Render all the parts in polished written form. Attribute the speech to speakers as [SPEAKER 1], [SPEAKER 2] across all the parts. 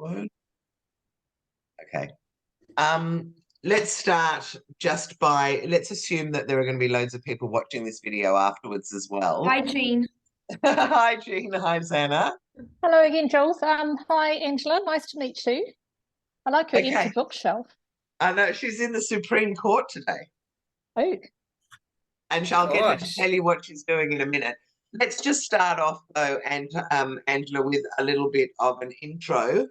[SPEAKER 1] Okay. Let's start let's assume that there are going to be loads of people watching this video afterwards as well.
[SPEAKER 2] Hi, Jean.
[SPEAKER 1] Hi, Jean. Hi, Zana.
[SPEAKER 3] Hello again, Jules. Hi, Angela. Nice to meet you. I like your empty bookshelf.
[SPEAKER 1] I know she's in the Supreme Court today.
[SPEAKER 3] Oh.
[SPEAKER 1] And I'll get her to tell you what she's doing in a minute. Let's just start off, though, and Angela, with a little bit of an intro.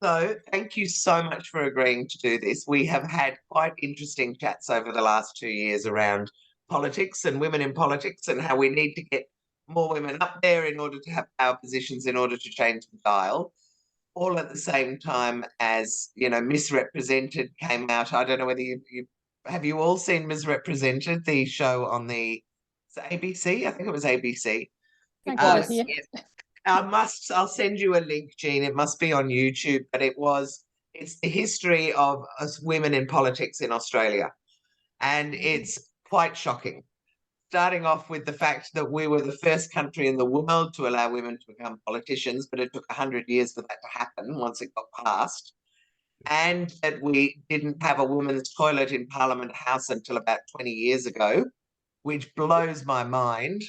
[SPEAKER 1] So thank you so much for agreeing to do this. We have had quite interesting chats over the last 2 years around politics and women in politics and how we need to get more women up there in order to have power positions, in order to change the dial, all at the same time as, Misrepresented came out. I don't know whether have you all seen Misrepresented, the show on the ABC? I think it was ABC.
[SPEAKER 3] Yeah.
[SPEAKER 1] I'll send you a link, Jean. It must be on YouTube, but it's the history of us women in politics in Australia. And it's quite shocking. Starting off with the fact that we were the first country in the world to allow women to become politicians, but it took 100 years for that to happen once it got passed. And that we didn't have a women's toilet in Parliament House until about 20 years ago, which blows my mind.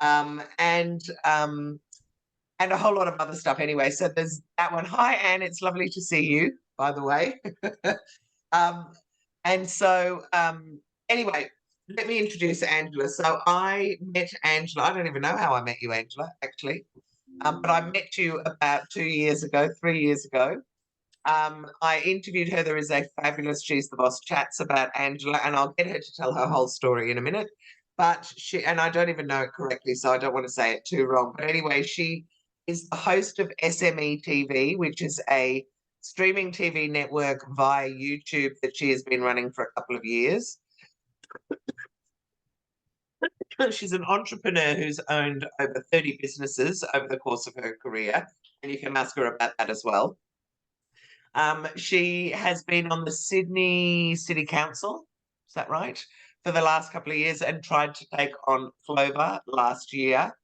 [SPEAKER 1] And a whole lot of other stuff anyway. So there's that one. Hi, Anne. It's lovely to see you, by the way. Anyway, let me introduce Angela. So I met Angela. I don't even know how I met you, Angela, actually. But I met you about 3 years ago. I interviewed her. There is a fabulous She's the Boss chats about Angela, and I'll get her to tell her whole story in a minute. But and I don't even know it correctly, so I don't want to say it too wrong. But anyway, she is the host of SME TV, which is a streaming TV network via YouTube that she has been running for a couple of years. She's an entrepreneur who's owned over 30 businesses over the course of her career, and you can ask her about that as well. She has been on the Sydney City Council, is that right, for the last couple of years, and tried to take on Clover last year.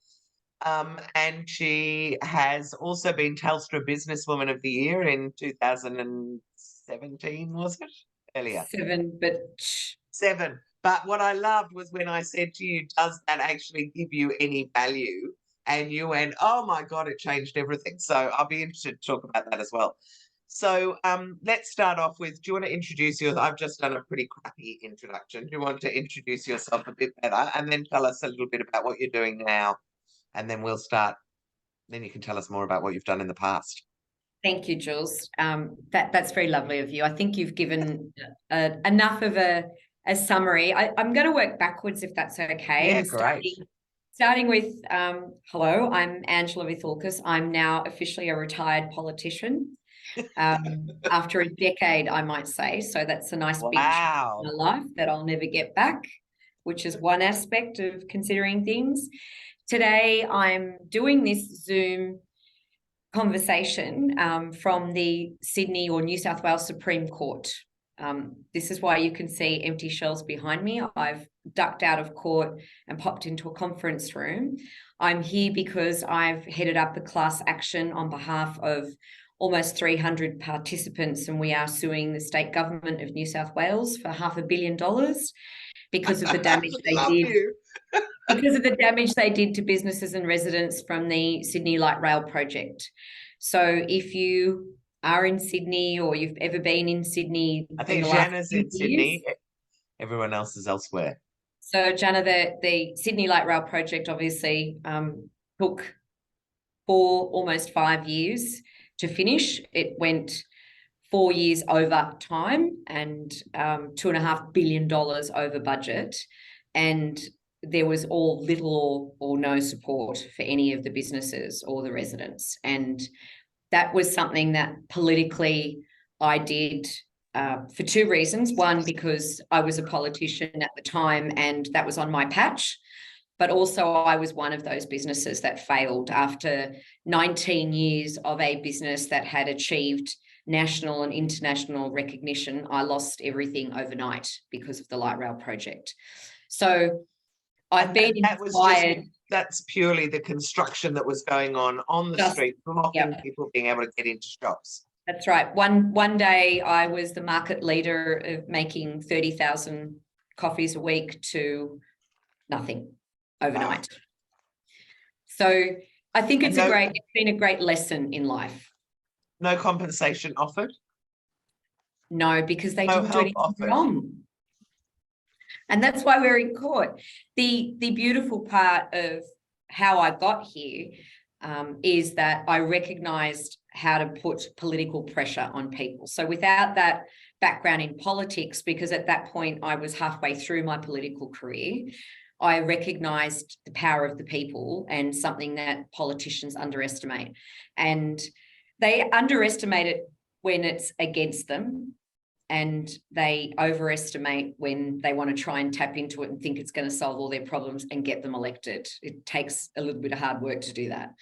[SPEAKER 1] And she has also been Telstra Businesswoman of the Year in 2017, was it? Earlier. Seven. But what I loved was when I said to you, does that actually give you any value? And you went, oh my God, it changed everything. So I'll be interested to talk about that as well. So let's start off with, do you want to introduce yourself? I've just done a pretty crappy introduction. Do you want to introduce yourself a bit better and then tell us a little bit about what you're doing now? And then we'll start. Then you can tell us more about what you've done in the past.
[SPEAKER 2] Thank you, Jules. That's very lovely of you. I think you've given enough of a summary. I'm going to work backwards, if that's okay.
[SPEAKER 1] Yeah, great.
[SPEAKER 2] Starting with, hello, I'm Angela Vithoulkas. I'm now officially a retired politician. After a decade, I might say. So that's a nice big change in my life that I'll never get back, which is one aspect of considering things. Today, I'm doing this Zoom conversation from the Sydney or New South Wales Supreme Court. This is why you can see empty shelves behind me. I've ducked out of court and popped into a conference room. I'm here because I've headed up a class action on behalf of almost 300 participants, and we are suing the state government of New South Wales for $500 million because of the damage they did. Because of the damage they did to businesses and residents from the Sydney Light Rail project. So if you are in Sydney or you've ever been in Sydney,
[SPEAKER 1] I think Jana's in Sydney. Everyone else is elsewhere.
[SPEAKER 2] So Jana, the Sydney Light Rail project obviously took almost 5 years to finish. It went 4 years over time and $2.5 billion over budget. And there was little or no support for any of the businesses or the residents. And that was something that politically I did for two reasons. One, because I was a politician at the time and that was on my patch. But also I was one of those businesses that failed after 19 years of a business that had achieved national and international recognition. I lost everything overnight because of the light rail project. So I've been inspired.
[SPEAKER 1] that's purely the construction that was going on the street, blocking people being able to get into shops.
[SPEAKER 2] That's right. One day I was the market leader of making 30,000 coffees a week to nothing overnight. Wow. So I think it's been a great lesson in life.
[SPEAKER 1] No compensation offered?
[SPEAKER 2] No, because they didn't do anything wrong. And that's why we're in court. The beautiful part of how I got here is that I recognized how to put political pressure on people. So without that background in politics, because at that point I was halfway through my political career, I recognized the power of the people, and something that politicians underestimate. And they underestimate it when it's against them, and they overestimate when they want to try and tap into it and think it's going to solve all their problems and get them elected. It takes a little bit of hard work to do that.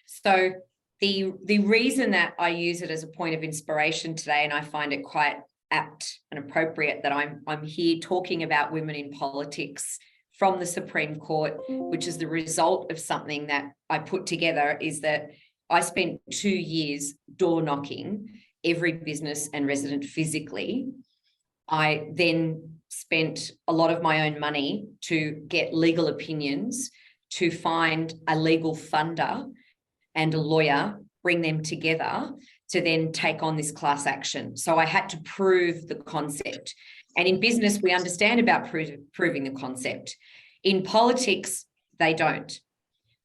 [SPEAKER 2] So the reason that I use it as a point of inspiration today, and I find it quite apt and appropriate that I'm here talking about women in politics from the Supreme Court, which is the result of something that I put together, is that I spent 2 years door knocking every business and resident physically. I then spent a lot of my own money to get legal opinions, to find a legal funder and a lawyer, bring them together to then take on this class action. So I had to prove the concept. And in business, we understand about proving the concept. In politics, they don't.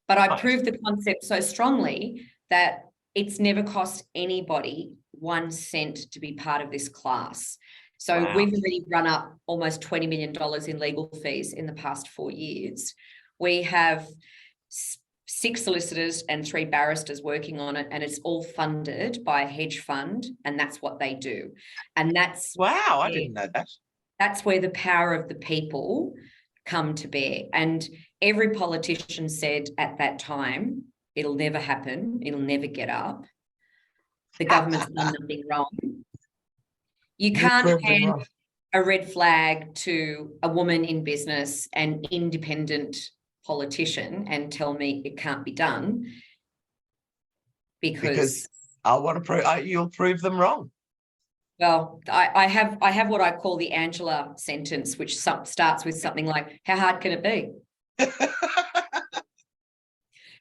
[SPEAKER 2] But I proved the concept so strongly that it's never cost anybody 1 cent to be part of this class. So we've already run up almost $20 million in legal fees in the past 4 years. We have 6 solicitors and 3 barristers working on it, and it's all funded by a hedge fund, and that's what they do. And that's
[SPEAKER 1] I didn't know that.
[SPEAKER 2] That's where the power of the people come to bear. And every politician said at that time, it'll never happen, it'll never get up. The government's done nothing wrong. You can't hand a red flag to a woman in business, an independent politician, and tell me it can't be done, because
[SPEAKER 1] I want to prove you'll prove them wrong.
[SPEAKER 2] Well, I have what I call the Angela sentence, which starts with something like, "How hard can it be?"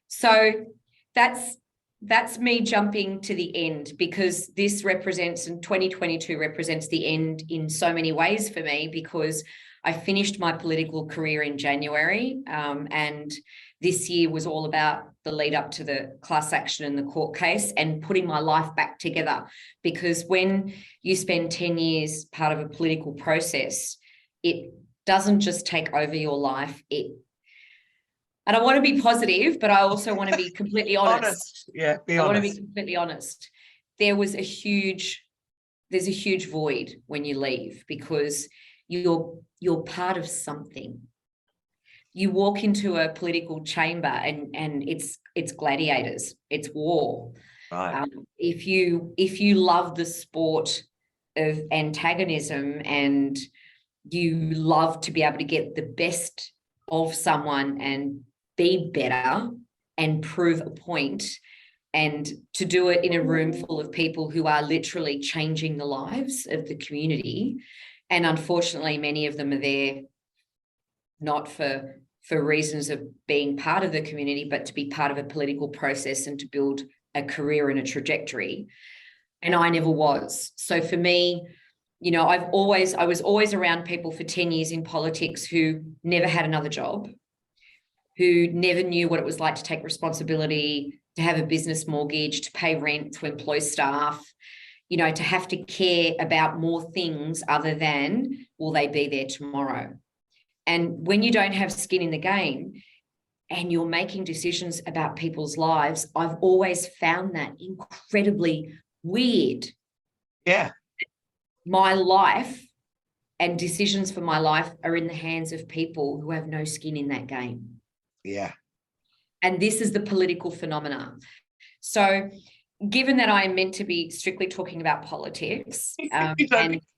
[SPEAKER 2] So that's me jumping to the end, because this represents, and 2022 represents the end in so many ways for me, because I finished my political career in January, and this year was all about the lead up to the class action and the court case, and putting my life back together. Because when you spend 10 years part of a political process, it doesn't just take over your life. And I want to be positive, but I also want to be completely honest.
[SPEAKER 1] Yeah, be honest.
[SPEAKER 2] I want to be completely honest. There's a huge void when you leave, because you're part of something. You walk into a political chamber and it's gladiators, it's war.
[SPEAKER 1] Right.
[SPEAKER 2] If you love the sport of antagonism, and you love to be able to get the best of someone and be better and prove a point, and to do it in a room full of people who are literally changing the lives of the community. And unfortunately, many of them are there not for reasons of being part of the community, but to be part of a political process and to build a career and a trajectory. And I never was. So for me, I was always around people for 10 years in politics who never had another job, who never knew what it was like to take responsibility, to have a business mortgage, to pay rent, to employ staff, to have to care about more things other than, will they be there tomorrow? And when you don't have skin in the game and you're making decisions about people's lives, I've always found that incredibly weird.
[SPEAKER 1] Yeah.
[SPEAKER 2] My life and decisions for my life are in the hands of people who have no skin in that game.
[SPEAKER 1] Yeah.
[SPEAKER 2] And this is the political phenomena. So given that I am meant to be strictly talking about politics, and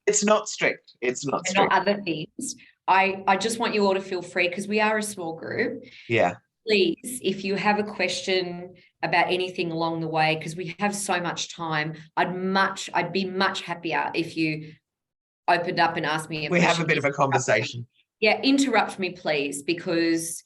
[SPEAKER 1] it's not strict. It's not strict.
[SPEAKER 2] Not other things. I just want you all to feel free, because we are a small group.
[SPEAKER 1] Yeah.
[SPEAKER 2] please, if you have a question about anything along the way, because we have so much time, I'd be much happier if you opened up and asked me a question.
[SPEAKER 1] We have a bit of a conversation.
[SPEAKER 2] Yeah, interrupt me, please, because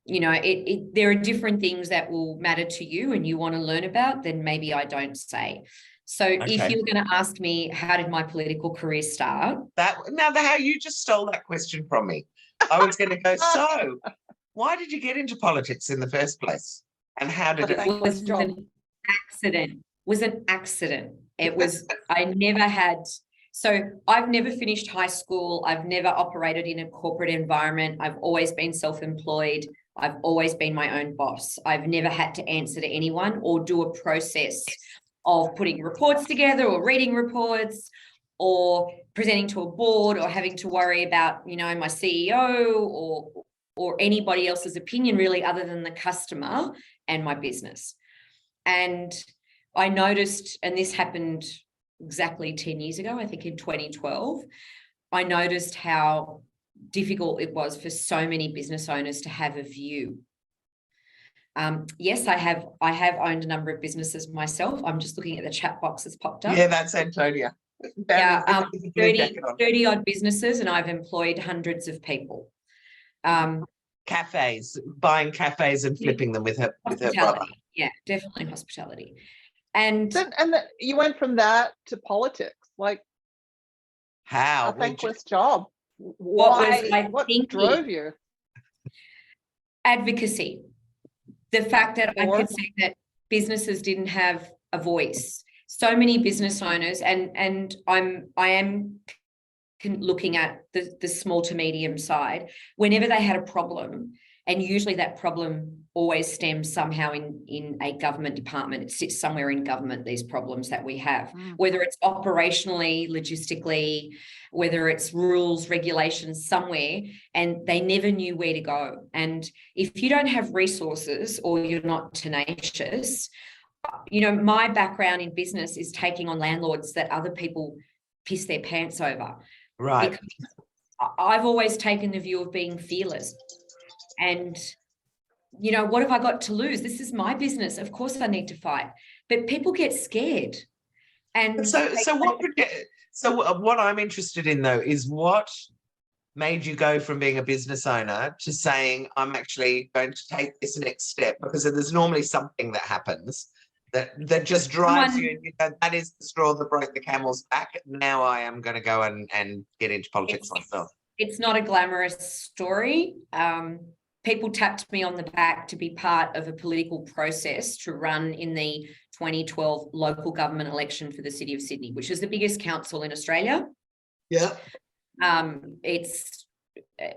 [SPEAKER 2] there are different things that will matter to you and you want to learn about, then maybe I don't say. So if you're going to ask me, how did my political career start?
[SPEAKER 1] How you just stole that question from me. I was going to go, so why did you get into politics in the first place? And how did
[SPEAKER 2] it was an accident. It was, I've never finished high school. I've never operated in a corporate environment. I've always been self-employed. I've always been my own boss. I've never had to answer to anyone or do a process of putting reports together or reading reports or presenting to a board or having to worry about, my CEO or anybody else's opinion really, other than the customer and my business. And I noticed, and this happened exactly 10 years ago, I think in 2012, I noticed how difficult it was for so many business owners to have a view. Yes, I have owned a number of businesses myself. I'm just looking at the chat box that's popped up.
[SPEAKER 1] Yeah, that's Antonia.
[SPEAKER 2] 30 odd businesses, and I've employed hundreds of people.
[SPEAKER 1] Cafes, buying cafes and flipping them with her brother.
[SPEAKER 2] Yeah, definitely hospitality. And
[SPEAKER 4] you went from that to politics, like
[SPEAKER 1] how?
[SPEAKER 4] A thankless job. What drove you?
[SPEAKER 2] Advocacy. The fact that I could see that businesses didn't have a voice. So many business owners, and I am looking at the small to medium side, whenever they had a problem, and usually that problem always stems somehow in a government department. It sits somewhere in government, these problems that we have, whether it's operationally, logistically, whether it's rules, regulations somewhere, and they never knew where to go. And if you don't have resources or you're not tenacious, my background in business is taking on landlords that other people piss their pants over.
[SPEAKER 1] Right.
[SPEAKER 2] Because I've always taken the view of being fearless. And, what have I got to lose? This is my business. Of course I need to fight. But people get scared. And
[SPEAKER 1] so what I'm interested in, though, is what made you go from being a business owner to saying, I'm actually going to take this next step? Because there's normally something that happens that just drives you, and that is the straw that broke the camel's back. Now I am going to go and get into politics myself.
[SPEAKER 2] It's not a glamorous story. People tapped me on the back to be part of a political process to run in the 2012 local government election for the City of Sydney, which is the biggest council in Australia.
[SPEAKER 1] Yeah.
[SPEAKER 2] It's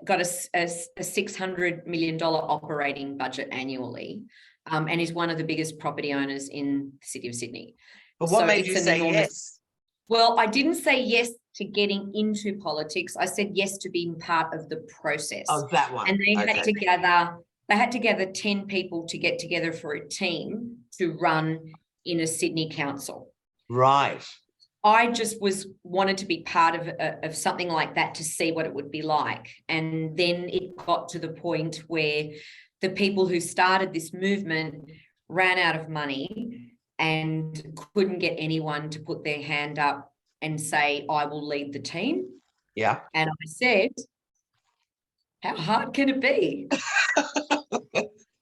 [SPEAKER 2] got a $600 million operating budget annually, and is one of the biggest property owners in the City of Sydney.
[SPEAKER 1] But what made you say yes?
[SPEAKER 2] Well, I didn't say yes to getting into politics. I said yes to being part of the process.
[SPEAKER 1] Oh, that one.
[SPEAKER 2] And they had to gather 10 people to get together for a team to run in a Sydney council.
[SPEAKER 1] Right.
[SPEAKER 2] I just wanted to be part of something like that to see what it would be like. And then it got to the point where the people who started this movement ran out of money and couldn't get anyone to put their hand up and say, I will lead the team.
[SPEAKER 1] Yeah.
[SPEAKER 2] And I said, how hard can it be?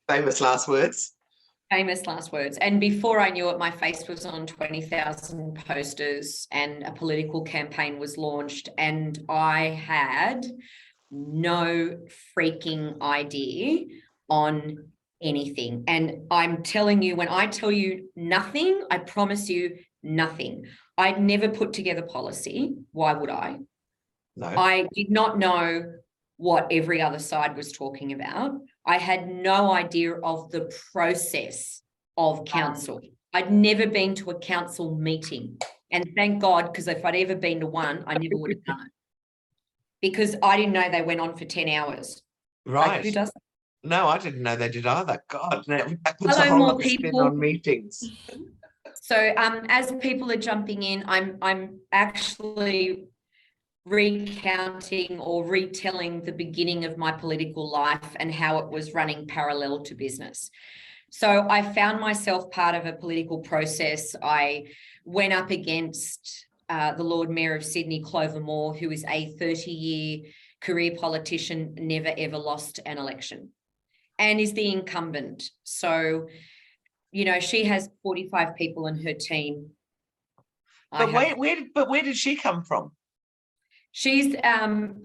[SPEAKER 1] Famous last words.
[SPEAKER 2] Famous last words. And before I knew it, my face was on 20,000 posters and a political campaign was launched, and I had no freaking idea on anything. And I'm telling you, when I tell you nothing, I promise you nothing. I'd never put together policy. Why would I?
[SPEAKER 1] No.
[SPEAKER 2] I did not know what every other side was talking about. I had no idea of the process of council. I'd never been to a council meeting. And thank God, because if I'd ever been to one, I never would have done it. Because I didn't know they went on for 10 hours.
[SPEAKER 1] Right.
[SPEAKER 2] Like, who does that?
[SPEAKER 1] No, I didn't know they did either. God, that puts a whole lot of spin on meetings.
[SPEAKER 2] So as people are jumping in, I'm actually recounting or retelling the beginning of my political life and how it was running parallel to business. So I found myself part of a political process. I went up against the Lord Mayor of Sydney, Clover Moore, who is a 30-year career politician, never ever lost an election, and is the incumbent. So, you know, she has 45 people in her team.
[SPEAKER 1] But where did she come from?
[SPEAKER 2] She's an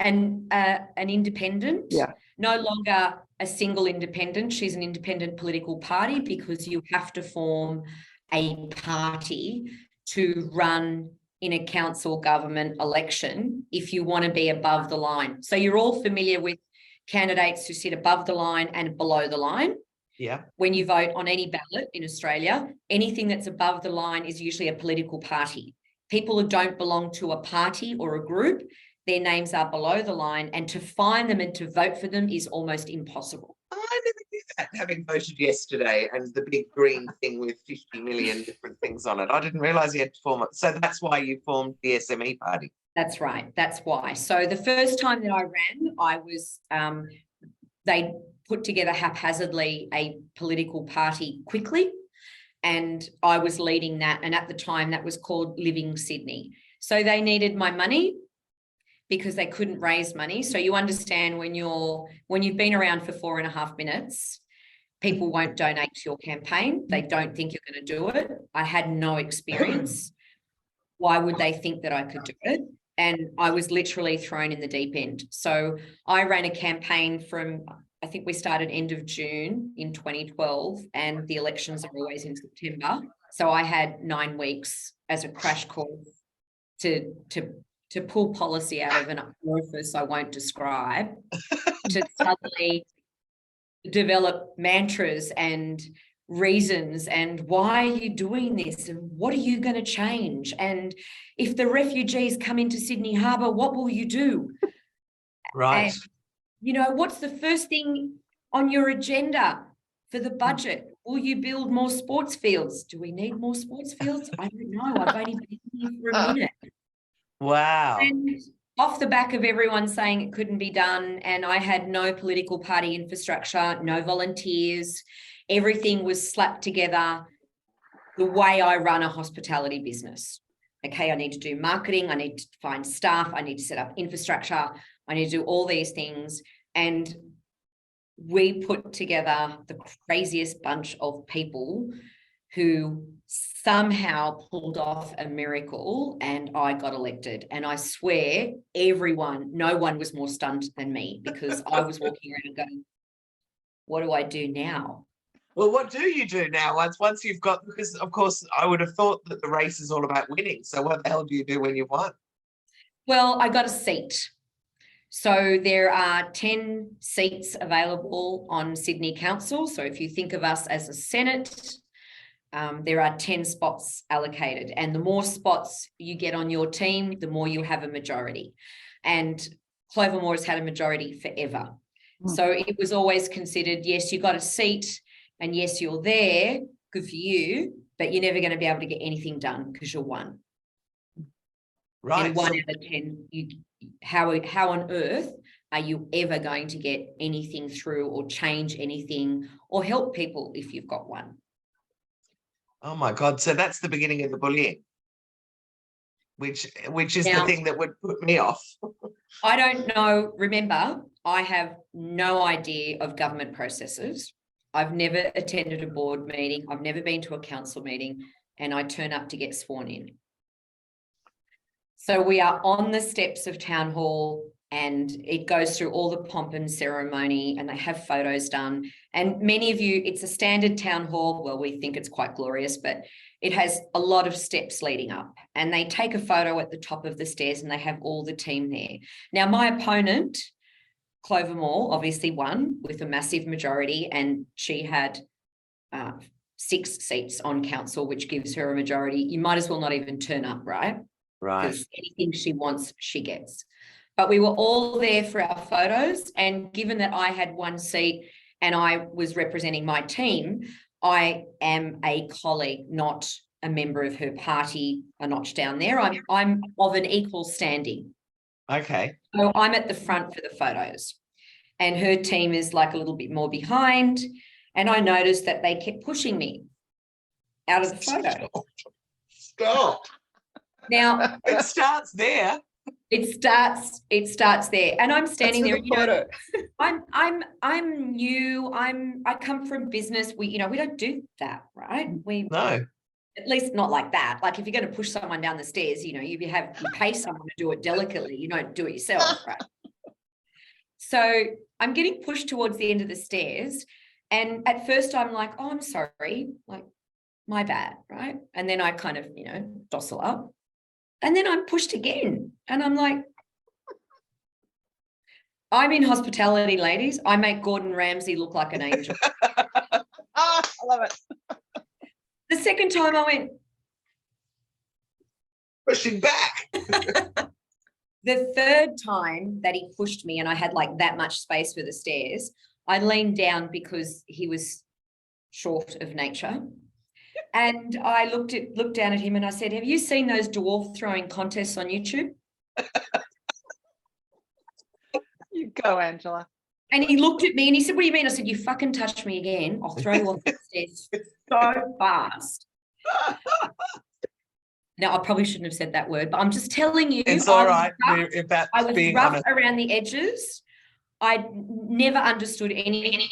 [SPEAKER 2] independent.
[SPEAKER 1] Yeah.
[SPEAKER 2] No longer a single independent. She's an independent political party, because you have to form a party to run in a council government election if you want to be above the line. So you're all familiar with candidates who sit above the line and below the line.
[SPEAKER 1] Yeah.
[SPEAKER 2] When you vote on any ballot in Australia, anything that's above the line is usually a political party. People who don't belong to a party or a group, their names are below the line, and to find them and to vote for them is almost impossible.
[SPEAKER 1] I never knew that, having voted yesterday, and the big green thing with 50 million different things on it. I didn't realise you had to form it. So that's why you formed the SME party.
[SPEAKER 2] That's right. That's why. So the first time that I ran, I was, they put together haphazardly a political party quickly, and I was leading that. And at the time that was called Living Sydney. So they needed my money because they couldn't raise money. So you understand when you've been around for 4.5 minutes, people won't donate to your campaign. They don't think you're going to do it. I had no experience. Why would they think that I could do it? And I was literally thrown in the deep end. So I ran a campaign from, I think we started end of June in 2012, and the elections are always in September. So I had 9 weeks as a crash course to pull policy out of an orifice I won't describe, to suddenly develop mantras and reasons, and why are you doing this, and what are you going to change, and if the refugees come into Sydney Harbour, what will you do?
[SPEAKER 1] Right.
[SPEAKER 2] And, you know, what's the first thing on your agenda for the budget? Will you build more sports fields? Do we need more sports fields? I don't know. I've only been here for a minute.
[SPEAKER 1] Wow.
[SPEAKER 2] And off the back of everyone saying it couldn't be done, and I had no political party infrastructure, no volunteers, everything was slapped together the way I run a hospitality business. Okay, I need to do marketing, I need to find staff, I need to set up infrastructure, I need to do all these things. And we put together the craziest bunch of people who somehow pulled off a miracle, and I got elected. And I swear no one was more stunned than me, because I was walking around going, what do I do now?
[SPEAKER 1] Well, what do you do now once you've got, because of course I would have thought that the race is all about winning. So what the hell do you do when you've won?
[SPEAKER 2] Well, I got a seat. So there are 10 seats available on Sydney Council. So if you think of us as a Senate, there are 10 spots allocated, and the more spots you get on your team, the more you have a majority. And Clover Moore has had a majority forever. So it was always considered, yes, you got a seat, and yes, you're there, good for you, but you're never going to be able to get anything done because you're one.
[SPEAKER 1] Right.
[SPEAKER 2] And 1 out of 10, how on earth are you ever going to get anything through, or change anything, or help people if you've got one?
[SPEAKER 1] Oh my God. So that's the beginning of the bullying, which is the thing that would put me off.
[SPEAKER 2] I don't know. Remember, I have no idea of government processes. I've never attended a board meeting. I've never been to a council meeting, and I turn up to get sworn in. So we are on the steps of Town Hall, and it goes through all the pomp and ceremony, and they have photos done. And many of you, it's a standard town hall. Well, we think it's quite glorious, but it has a lot of steps leading up, and they take a photo at the top of the stairs, and they have all the team there. Now, my opponent, Clover Moore, obviously won with a massive majority, and she had 6 seats on council, which gives her a majority. You might as well not even turn up, right?
[SPEAKER 1] Right.
[SPEAKER 2] Because anything she wants, she gets. But we were all there for our photos, and given that I had 1 seat and I was representing my team, I am a colleague, not a member of her party, a notch down there. I'm of an equal standing.
[SPEAKER 1] Okay.
[SPEAKER 2] So I'm at the front for the photos, and her team is like a little bit more behind. And I noticed that they kept pushing me out of the photo.
[SPEAKER 1] Stop.
[SPEAKER 2] Now
[SPEAKER 1] It starts there.
[SPEAKER 2] it starts there, and I'm standing there.
[SPEAKER 4] The photo.
[SPEAKER 2] I'm new. I come from business. We don't do that, right?
[SPEAKER 1] No.
[SPEAKER 2] At least not like that. Like if you're going to push someone down the stairs, you pay someone to do it delicately. You don't do it yourself, right? So I'm getting pushed towards the end of the stairs, and at first I'm like, oh, I'm sorry, like my bad, right? And then I kind of, dossel up, and then I'm pushed again, and I'm like, I'm in hospitality, ladies. I make Gordon Ramsay look like an angel.
[SPEAKER 3] I love it.
[SPEAKER 2] The second time I went,
[SPEAKER 1] pushing back.
[SPEAKER 2] the third time that he pushed me and I had like that much space for the stairs, I leaned down because he was short of nature. And I looked down at him and I said, have you seen those dwarf throwing contests on YouTube?
[SPEAKER 3] You go, Angela.
[SPEAKER 2] And he looked at me and he said, what do you mean? I said, you fucking touch me again, I'll throw you off the stairs so fast. Now, I probably shouldn't have said that word, but I'm just telling you.
[SPEAKER 1] It's all right.
[SPEAKER 2] I was rough around the edges. I never understood any,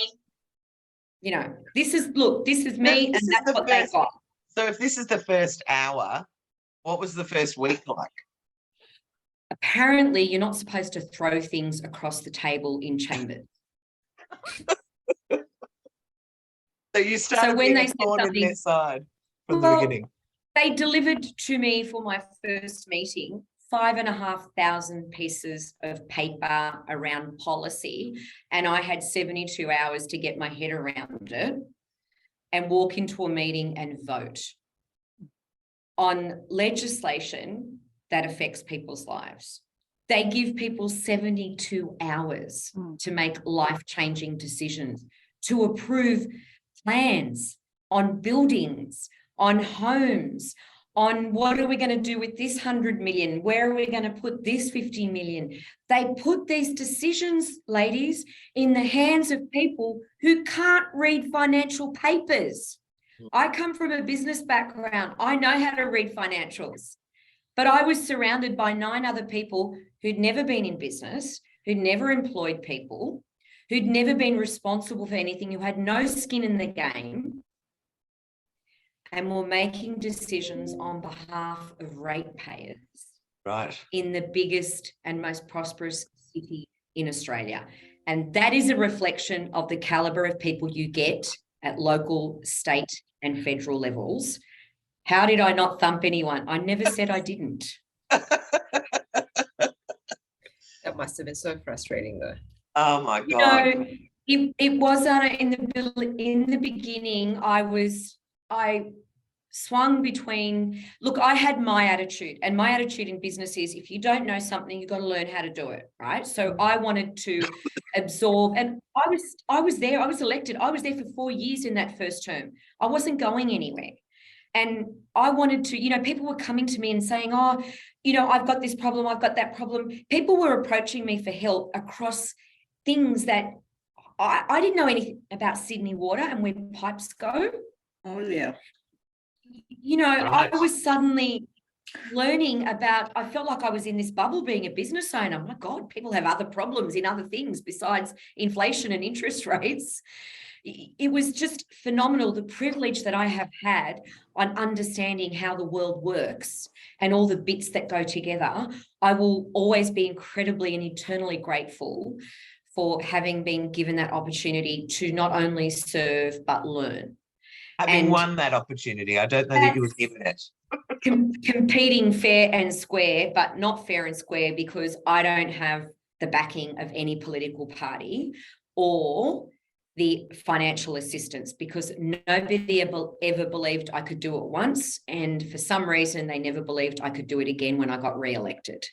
[SPEAKER 2] this is me, and that's what they got.
[SPEAKER 1] So if this is the first hour, what was the first week like?
[SPEAKER 2] Apparently, you're not supposed to throw things across the table in chambers.
[SPEAKER 1] So you started when they said something in their side from the beginning.
[SPEAKER 2] They delivered to me for my first meeting 5,500 pieces of paper around policy, and I had 72 hours to get my head around it and walk into a meeting and vote on legislation that affects people's lives. They give people 72 hours to make life-changing decisions, to approve plans on buildings, on homes, on what are we going to do with this 100 million? Where are we going to put this 50 million? They put these decisions, ladies, in the hands of people who can't read financial papers. I come from a business background. I know how to read financials, but I was surrounded by 9 other people who'd never been in business, who'd never employed people, who'd never been responsible for anything, who had no skin in the game, and were making decisions on behalf of ratepayers,
[SPEAKER 1] right,
[SPEAKER 2] in the biggest and most prosperous city in Australia. And that is a reflection of the caliber of people you get at local, state and federal levels. How did I not thump anyone? I never said I didn't.
[SPEAKER 4] That must have been so frustrating though.
[SPEAKER 1] Oh my God.
[SPEAKER 2] It was in the beginning, I swung between, look, I had my attitude, and my attitude in business is if you don't know something, you've got to learn how to do it, right? So I wanted to absorb, and I was there, I was elected, I was there for 4 years in that first term. I wasn't going anywhere. And I wanted to, people were coming to me and saying, oh, I've got this problem, I've got that problem. People were approaching me for help across things that I didn't know anything about Sydney Water and where pipes go.
[SPEAKER 4] Oh, yeah.
[SPEAKER 2] I was suddenly learning about, I felt like I was in this bubble being a business owner. My God, people have other problems in other things besides inflation and interest rates. It was just phenomenal, the privilege that I have had on understanding how the world works and all the bits that go together. I will always be incredibly and eternally grateful for having been given that opportunity to not only serve but learn.
[SPEAKER 1] Having won that opportunity, I don't know that you were given it.
[SPEAKER 2] Competing fair and square, but not fair and square because I don't have the backing of any political party or the financial assistance, because nobody ever believed I could do it once. And for some reason, they never believed I could do it again when I got re-elected.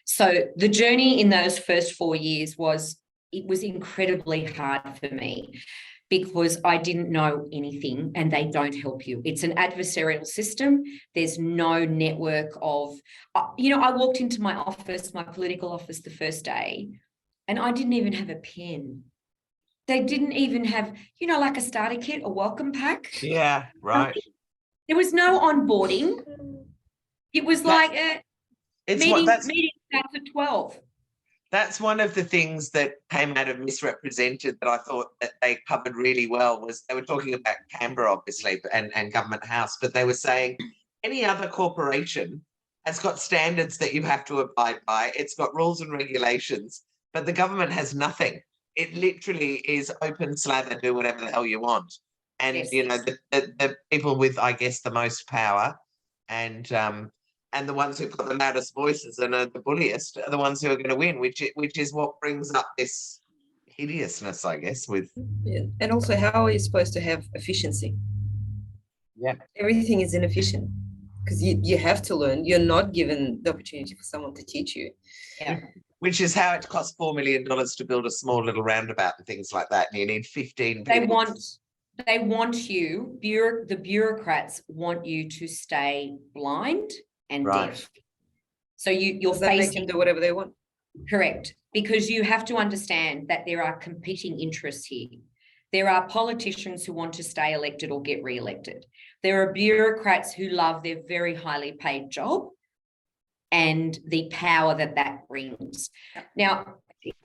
[SPEAKER 2] So the journey in those first 4 years was incredibly hard for me. because I didn't know anything, and they don't help you. It's an adversarial system. There's no network of, I walked into my office, my political office, the first day, and I didn't even have a pen. They didn't even have, like a starter kit, a welcome pack.
[SPEAKER 1] Yeah, right.
[SPEAKER 2] There was no onboarding. It was meeting starts at 12.
[SPEAKER 1] That's one of the things that came out of Misrepresented that I thought that they covered really well. Was they were talking about Canberra, obviously, and Government House, but they were saying any other corporation has got standards that you have to abide by. It's got rules and regulations, but the government has nothing. It literally is open slather, do whatever the hell you want. And,
[SPEAKER 2] Yes.
[SPEAKER 1] The people with, I guess, the most power and the ones who've got the loudest voices and are the bulliest are the ones who are going to win, which is what brings up this hideousness, I guess, with...
[SPEAKER 4] Yeah. And also, how are you supposed to have efficiency?
[SPEAKER 1] Yeah.
[SPEAKER 4] Everything is inefficient because you have to learn. You're not given the opportunity for someone to teach you.
[SPEAKER 2] Yeah.
[SPEAKER 1] Which is how it costs $4 million to build a small little roundabout and things like that. And you need 15 people.
[SPEAKER 2] They want you, the bureaucrats want you to stay blind and deaf. So you're facing...
[SPEAKER 4] They can do whatever they want.
[SPEAKER 2] Correct. Because you have to understand that there are competing interests here. There are politicians who want to stay elected or get re-elected. There are bureaucrats who love their very highly paid job and the power that brings. Now,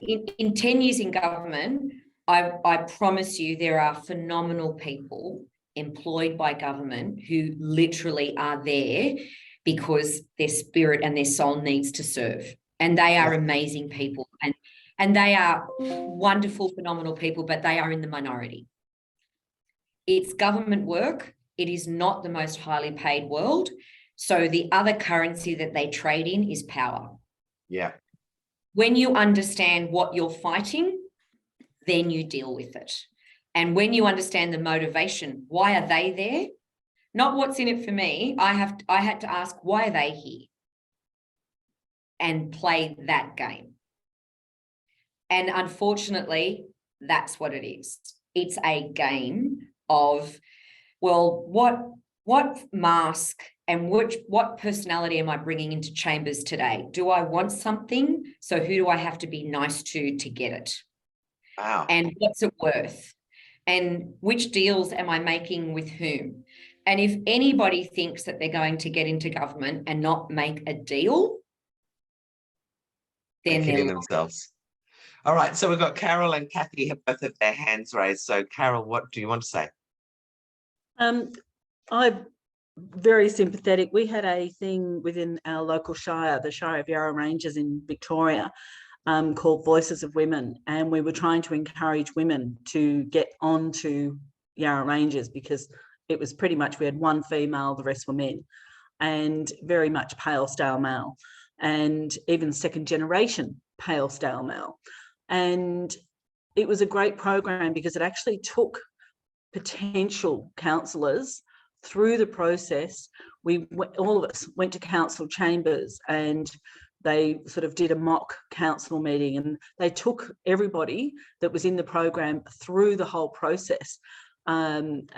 [SPEAKER 2] in 10 years in government, I promise you there are phenomenal people employed by government who literally are there because their spirit and their soul needs to serve. And they are amazing people. And they are wonderful, phenomenal people, but they are in the minority. It's government work. It is not the most highly paid world. So the other currency that they trade in is power.
[SPEAKER 1] Yeah.
[SPEAKER 2] When you understand what you're fighting, then you deal with it. And when you understand the motivation, why are they there? Not what's in it for me. I had to ask, why are they here? And play that game. And unfortunately, that's what it is. It's a game of, well, what mask and what personality am I bringing into chambers today? Do I want something? So who do I have to be nice to get it?
[SPEAKER 1] Wow.
[SPEAKER 2] And what's it worth? And which deals am I making with whom? And if anybody thinks that they're going to get into government and not make a deal, then
[SPEAKER 1] they're
[SPEAKER 2] they're
[SPEAKER 1] themselves. All right, so we've got Carol and Kathy have both of their hands raised. So Carol, what do you want to say?
[SPEAKER 5] I'm very sympathetic. We had a thing within our local shire, the Shire of Yarra Ranges in Victoria, called Voices of Women, and we were trying to encourage women to get onto Yarra Ranges because it was pretty much, we had one female, the rest were men, and very much pale stale male, and even second generation pale stale male. And it was a great program because it actually took potential councillors through the process. All of us went to council chambers and they sort of did a mock council meeting, and they took everybody that was in the program through the whole process. And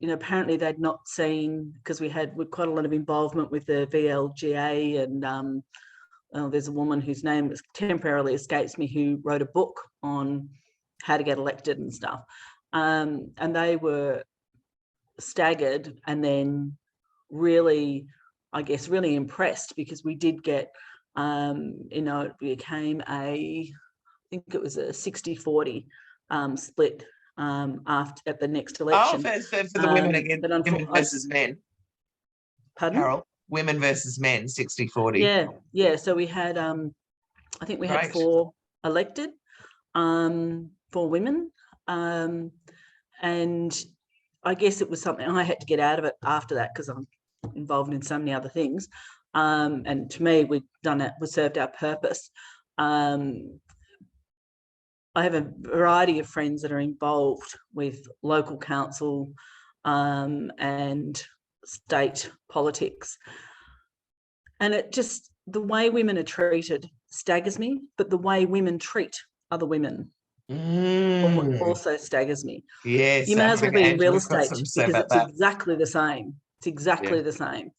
[SPEAKER 5] apparently they'd not seen, because we had quite a lot of involvement with the VLGA, and there's a woman whose name temporarily escapes me who wrote a book on how to get elected and stuff. And they were staggered and then really, I guess, really impressed, because we did get, it became I think it was a 60-40 split at the next election.
[SPEAKER 1] Oh, for the women again, women versus men.
[SPEAKER 5] Pardon?
[SPEAKER 1] Carol, women versus men, 60-40.
[SPEAKER 5] Yeah. So we had, I think we had 4 elected, 4 women. And I guess it was something I had to get out of it after that because I'm involved in so many other things. And to me, we served our purpose. I have a variety of friends that are involved with local council and state politics. And it just, the way women are treated staggers me, but the way women treat other women also staggers me.
[SPEAKER 1] Yes,
[SPEAKER 5] You may as well be in real
[SPEAKER 1] Angela's got
[SPEAKER 5] estate
[SPEAKER 1] something to say
[SPEAKER 5] because
[SPEAKER 1] about
[SPEAKER 5] it's
[SPEAKER 1] that.
[SPEAKER 5] exactly the same. It's exactly the same.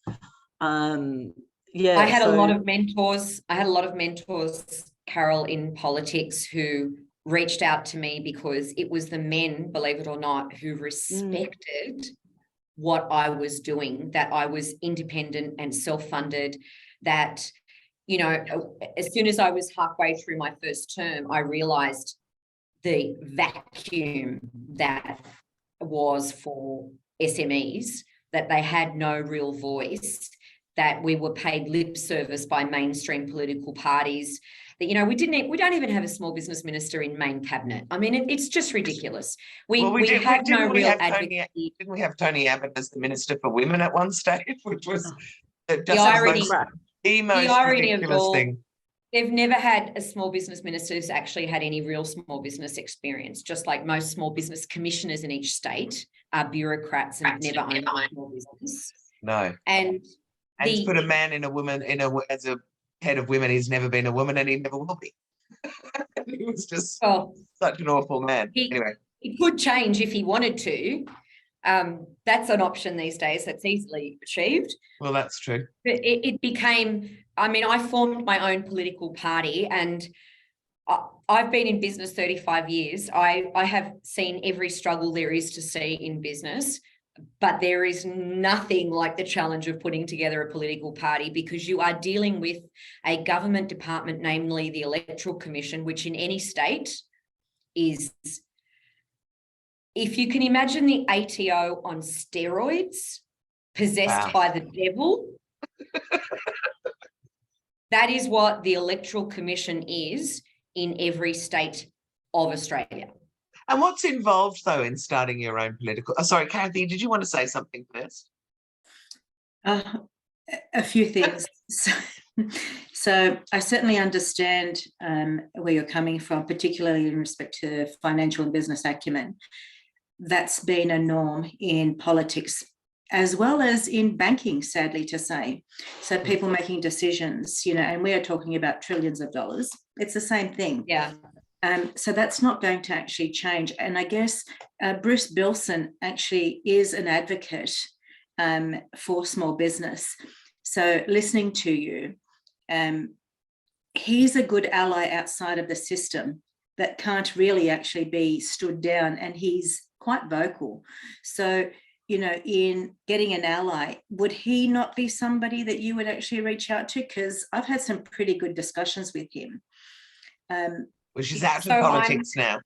[SPEAKER 2] I had a lot of mentors. I had a lot of mentors, Carol, in politics who reached out to me because it was the men, believe it or not, who respected what I was doing, that I was independent and self-funded, that, you know, as soon as I was halfway through my first term, I realized the vacuum that was for SMEs, that they had no real voice, that we were paid lip service by mainstream political parties, that, you know, we don't even have a small business minister in main cabinet. I mean, it's just ridiculous. We have no real advocacy.
[SPEAKER 1] Didn't we have Tony Abbott as the Minister for Women at one stage, which was
[SPEAKER 2] the irony
[SPEAKER 1] ridiculous
[SPEAKER 2] of it all,
[SPEAKER 1] thing.
[SPEAKER 2] They've never had a small business minister who's actually had any real small business experience, just like most small business commissioners in each state are bureaucrats and never owned a small business.
[SPEAKER 1] No.
[SPEAKER 2] And
[SPEAKER 1] to put a man in a woman as a head of women, he's never been a woman and he never will be. He was just such an awful man. Anyway.
[SPEAKER 2] He could change if he wanted to. That's an option these days that's easily achieved.
[SPEAKER 1] Well, that's true.
[SPEAKER 2] But it became, I mean, I formed my own political party, and I've been in business 35 years. I have seen every struggle there is to see in business, but there is nothing like the challenge of putting together a political party, because you are dealing with a government department, namely the Electoral Commission, which in any state is, if you can imagine the ATO on steroids, possessed by the devil. That is what the Electoral Commission is in every state of Australia.
[SPEAKER 1] And what's involved, though, in starting your own political... Oh, sorry, Kathy, did you want to say something first?
[SPEAKER 6] A few things. So I certainly understand where you're coming from, particularly in respect to financial and business acumen. That's been a norm in politics as well as in banking, sadly to say. So people making decisions, you know, and we are talking about trillions of dollars. It's the same thing.
[SPEAKER 2] Yeah.
[SPEAKER 6] So that's not going to actually change. And I guess Bruce Bilson actually is an advocate for small business. So listening to you, he's a good ally outside of the system that can't really actually be stood down, and he's quite vocal. So, you know, in getting an ally, would he not be somebody that you would actually reach out to? Because I've had some pretty good discussions with him.
[SPEAKER 1] Well, she's out of politics now.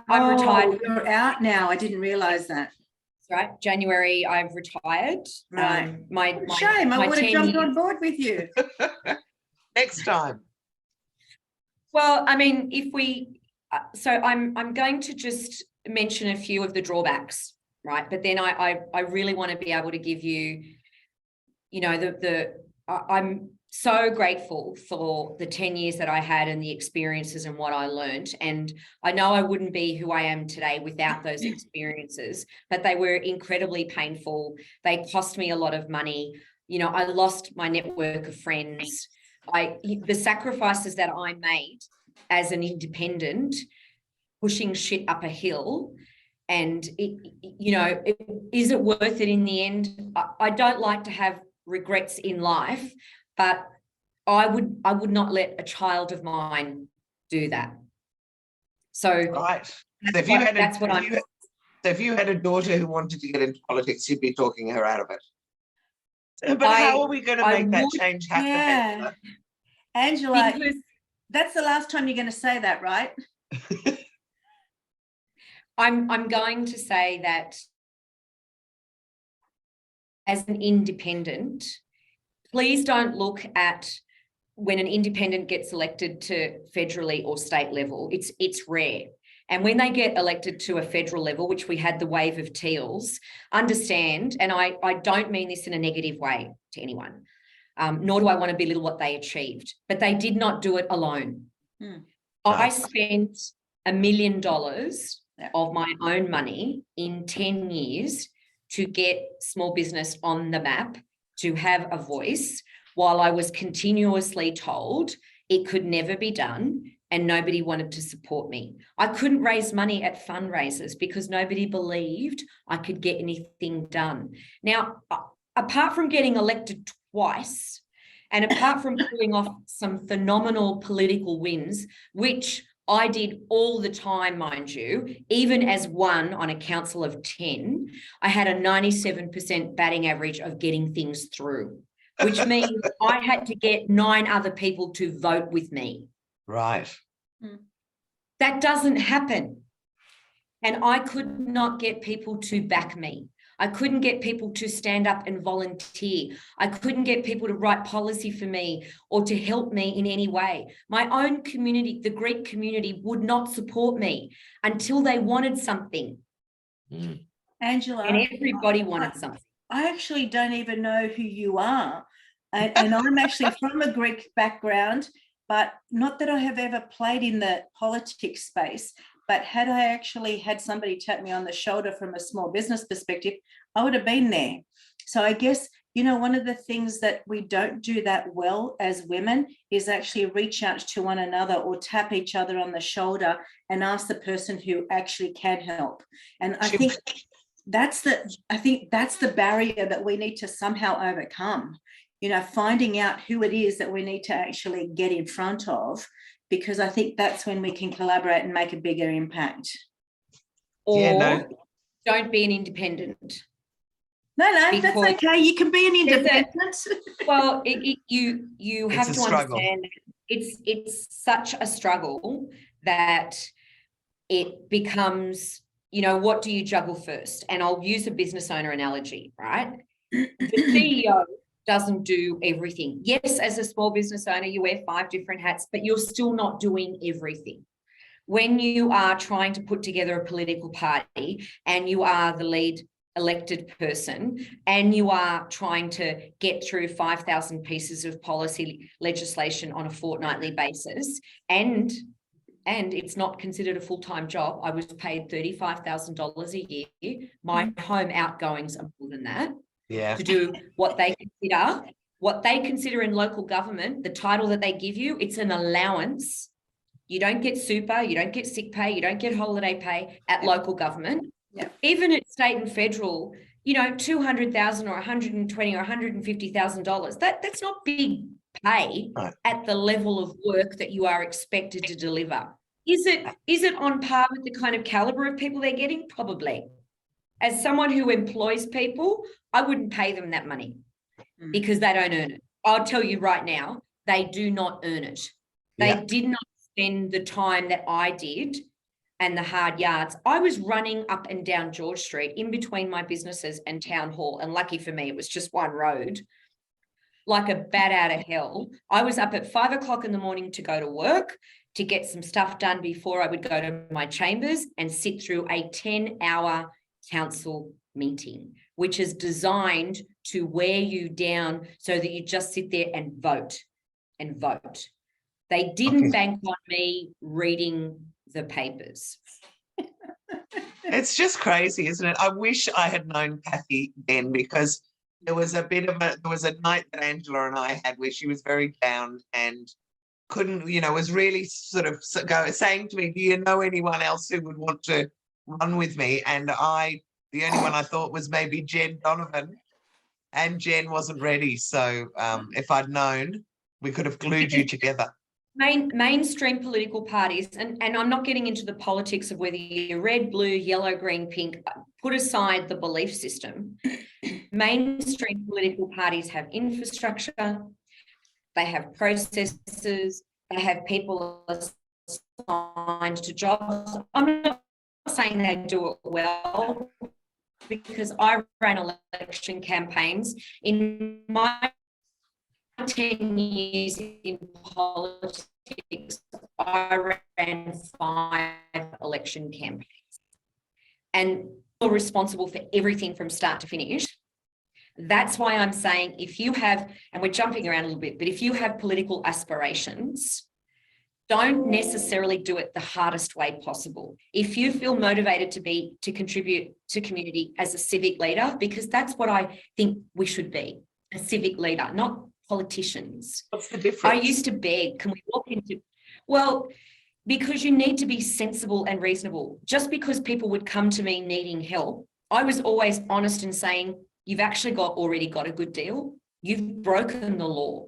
[SPEAKER 2] I'm retired.
[SPEAKER 6] You're out now. I didn't realise that.
[SPEAKER 2] That's right. January, I've retired.
[SPEAKER 6] Right.
[SPEAKER 2] Shame.
[SPEAKER 6] I would have jumped on board with you.
[SPEAKER 1] Next time.
[SPEAKER 2] Well, I mean, if we... so I'm going to just mention a few of the drawbacks, right? But then I really want to be able to give you, you know, I'm so grateful for the 10 years that I had and the experiences and what I learned. And I know I wouldn't be who I am today without those experiences, but they were incredibly painful. They cost me a lot of money. You know, I lost my network of friends. The sacrifices that I made as an independent, pushing shit up a hill, and is it worth it in the end? I don't like to have regrets in life, but I would not let a child of mine do that. So
[SPEAKER 1] right. So if you had a daughter who wanted to get into politics, you'd be talking her out of it. But how are we going to make that change happen?
[SPEAKER 6] Yeah. Angela, that's the last time you're going to say that, right?
[SPEAKER 2] I'm going to say that as an independent, please don't look at when an independent gets elected to federally or state level. It's rare. And when they get elected to a federal level, which we had the wave of Teals, understand, and I don't mean this in a negative way to anyone, nor do I want to belittle what they achieved, but they did not do it alone. I spent $1 million of my own money in 10 years to get small business on the map, to have a voice, while I was continuously told it could never be done and nobody wanted to support me. I couldn't raise money at fundraisers because nobody believed I could get anything done. Now, apart from getting elected twice, and apart from pulling off some phenomenal political wins, which I did all the time, mind you, even as one on a council of 10, I had a 97% batting average of getting things through, which means I had to get 9 other people to vote with me.
[SPEAKER 1] Right.
[SPEAKER 2] That doesn't happen. And I could not get people to back me. I couldn't get people to stand up and volunteer. I couldn't get people to write policy for me or to help me in any way. My own community, the Greek community, would not support me until they wanted something.
[SPEAKER 6] Angela.
[SPEAKER 2] And everybody wanted something.
[SPEAKER 6] I actually don't even know who you are. And I'm actually from a Greek background, but not that I have ever played in the politics space. But had I actually had somebody tap me on the shoulder from a small business perspective, I would have been there. So I guess, you know, one of the things that we don't do that well as women is actually reach out to one another or tap each other on the shoulder and ask the person who actually can help. And I think that's the barrier that we need to somehow overcome, you know, finding out who it is that we need to actually get in front of, because I think that's when we can collaborate and make a bigger impact.
[SPEAKER 2] Or don't be an independent.
[SPEAKER 6] No, that's okay. You can be an independent.
[SPEAKER 2] Well, you have to understand it's such a struggle that it becomes, you know, what do you juggle first? And I'll use a business owner analogy, right? The CEO doesn't do everything. Yes, as a small business owner, you wear 5 different hats, but you're still not doing everything. When you are trying to put together a political party and you are the lead elected person and you are trying to get through 5,000 pieces of policy legislation on a fortnightly basis, and it's not considered a full-time job. I was paid $35,000 a year. My home outgoings are more than that.
[SPEAKER 1] Yeah.
[SPEAKER 2] To do what they consider in local government, the title that they give you, it's an allowance. You don't get super, you don't get sick pay, you don't get holiday pay at local government.
[SPEAKER 6] Yeah.
[SPEAKER 2] Even at state and federal, you know, $200,000 or $120,000 or $150,000. That's not big pay at the level of work that you are expected to deliver. Is it on par with the kind of caliber of people they're getting? Probably. As someone who employs people, I wouldn't pay them that money because they don't earn it. I'll tell you right now, they do not earn it. They did not spend the time that I did and the hard yards. I was running up and down George Street in between my businesses and town hall. And lucky for me, it was just one road, like a bat out of hell. I was up at 5 o'clock in the morning to go to work, to get some stuff done before I would go to my chambers and sit through a 10-hour council meeting, which is designed to wear you down so that you just sit there and vote and vote. They didn't bank on me reading the papers.
[SPEAKER 1] It's just crazy, isn't it? I wish I had known Kathy then, because there was a night that Angela and I had where she was very down and couldn't, you know, was really sort of saying to me, do you know anyone else who would want to run with me? And the only one I thought was maybe Jen Donovan, and Jen wasn't ready. So if I'd known, we could have glued you together.
[SPEAKER 2] Mainstream political parties, and I'm not getting into the politics of whether you're red, blue, yellow, green, pink, put aside the belief system. Mainstream political parties have infrastructure, they have processes, they have people assigned to jobs. I'm not saying they do it well, because I ran election campaigns in my 10 years in politics. I ran 5 election campaigns and were responsible for everything from start to finish. That's why I'm saying, if you have, and we're jumping around a little bit, but if you have political aspirations, don't necessarily do it the hardest way possible. If you feel motivated to contribute to community as a civic leader, because that's what I think we should be, a civic leader, not politicians.
[SPEAKER 1] What's the difference?
[SPEAKER 2] I used to beg, can we walk into, well, because you need to be sensible and reasonable. Just because people would come to me needing help, I was always honest in saying, you've actually already got a good deal. You've broken the law.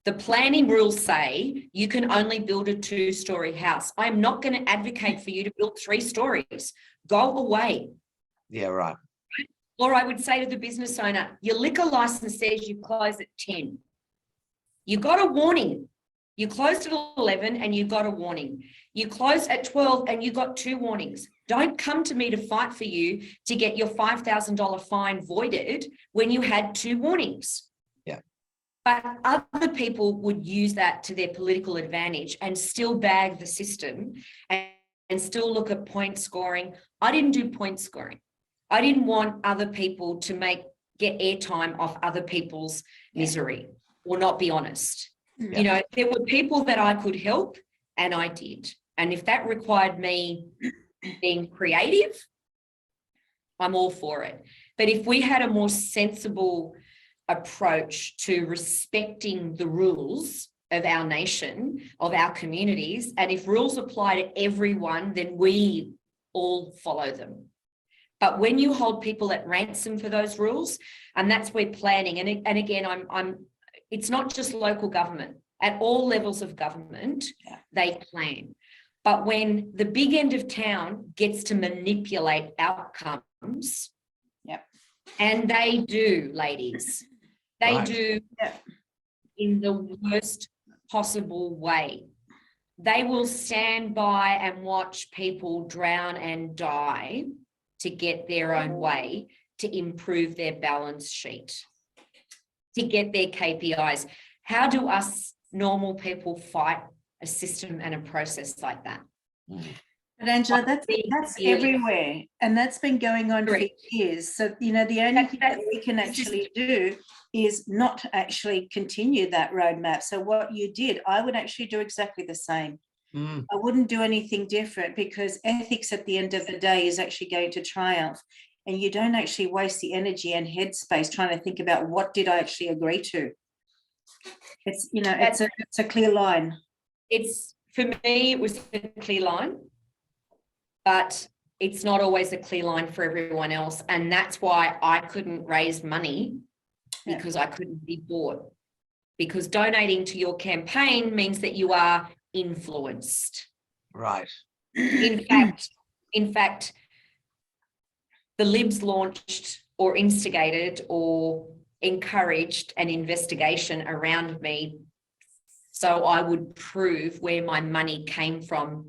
[SPEAKER 2] The planning rules say you can only build a 2-story house. I'm not going to advocate for you to build 3 stories. Go away.
[SPEAKER 1] Yeah, right.
[SPEAKER 2] Or I would say to the business owner, your liquor license says you close at 10. You got a warning. You closed at 11 and you got a warning. You closed at 12 and you got 2 warnings. Don't come to me to fight for you to get your $5,000 fine voided when you had 2 warnings.
[SPEAKER 1] Yeah.
[SPEAKER 2] But other people would use that to their political advantage and still bag the system and still look at point scoring. I didn't do point scoring. I didn't want other people to get airtime off other people's misery or not be honest.
[SPEAKER 1] Yeah.
[SPEAKER 2] You know, there were people that I could help and I did. And if that required me being creative, I'm all for it. But if we had a more sensible approach to respecting the rules of our nation, of our communities, and if rules apply to everyone, then we all follow them. But when you hold people at ransom for those rules, and that's where planning, and again, it's not just local government. At all levels of government, they plan. But when the big end of town gets to manipulate outcomes, and they do, ladies, they do in the worst possible way. They will stand by and watch people drown and die to get their own way, to improve their balance sheet, to get their KPIs. How do us normal people fight a system and a process like that?
[SPEAKER 6] But Angela, that's everywhere, and that's been going on for years. So, you know, the only thing that we can actually do is not actually continue that roadmap. So what you did, I would actually do exactly the same. I wouldn't do anything different, because ethics at the end of the day is actually going to triumph, and you don't actually waste the energy and headspace trying to think about what did I actually agree to. It's, you know, it's a clear line.
[SPEAKER 2] It's, for me, it was a clear line, but it's not always a clear line for everyone else. And that's why I couldn't raise money, because I couldn't be bought. Because donating to your campaign means that you are influenced.
[SPEAKER 1] Right.
[SPEAKER 2] In fact, the Libs launched or instigated or encouraged an investigation around me so I would prove where my money came from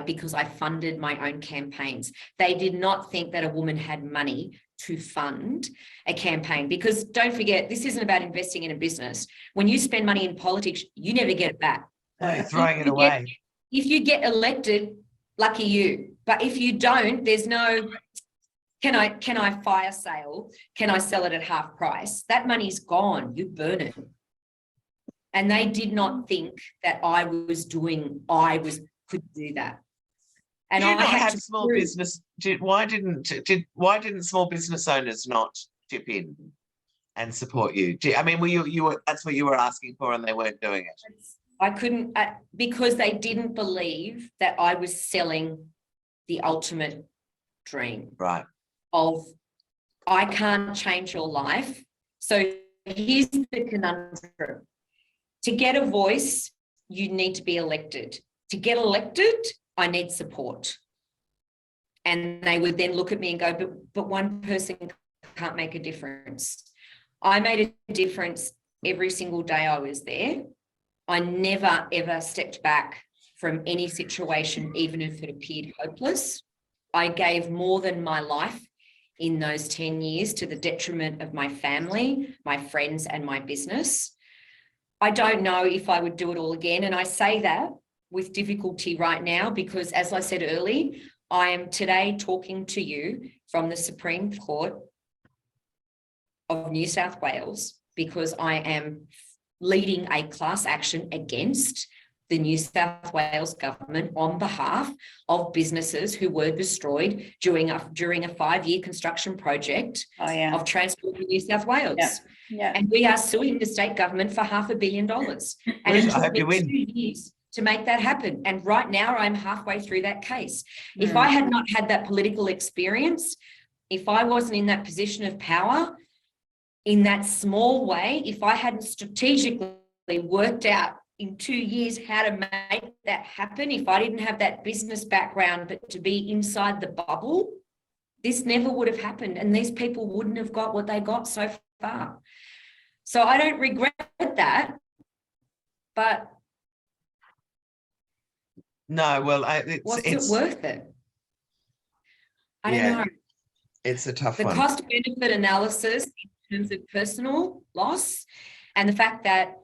[SPEAKER 2] because I funded my own campaigns. They did not think that a woman had money to fund a campaign, because don't forget, this isn't about investing in a business. When you spend money in politics, you never get it back.
[SPEAKER 1] No, you're throwing it away.
[SPEAKER 2] If you get elected, lucky you. But if you don't, there's no, can I fire sale? Can I sell it at half price? That money's gone. You burn it. And they did not think that could do that. And
[SPEAKER 1] I had small business. Why didn't small business owners not chip in and support you? I mean, you were that's what you were asking for, and they weren't doing it.
[SPEAKER 2] I couldn't, because they didn't believe that I was selling the ultimate dream.
[SPEAKER 1] Right.
[SPEAKER 2] Of, I can't change your life. So here's the conundrum. To get a voice, you need to be elected. To get elected, I need support. And they would then look at me and go, but one person can't make a difference. I made a difference every single day I was there. I never, ever stepped back from any situation, even if it appeared hopeless. I gave more than my life in those 10 years to the detriment of my family, my friends, and my business. I don't know if I would do it all again. And I say that with difficulty right now, because as I said earlier, I am today talking to you from the Supreme Court of New South Wales, because I am leading a class action against the New South Wales government on behalf of businesses who were destroyed during a 5-year construction project of Transport in New South Wales. And we are suing the state government for $500 million. And it took me 2 years to make that happen. And right now I'm halfway through that case. If I had not had that political experience, if I wasn't in that position of power, in that small way, if I hadn't strategically worked out in 2 years how to make that happen, if I didn't have that business background, but to be inside the bubble, this never would have happened. And these people wouldn't have got what they got so far. So I don't regret that, but
[SPEAKER 1] no, well,
[SPEAKER 2] what's it worth it? I don't know.
[SPEAKER 1] It's a tough
[SPEAKER 2] the
[SPEAKER 1] one.
[SPEAKER 2] The cost benefit analysis in terms of personal loss, and the fact that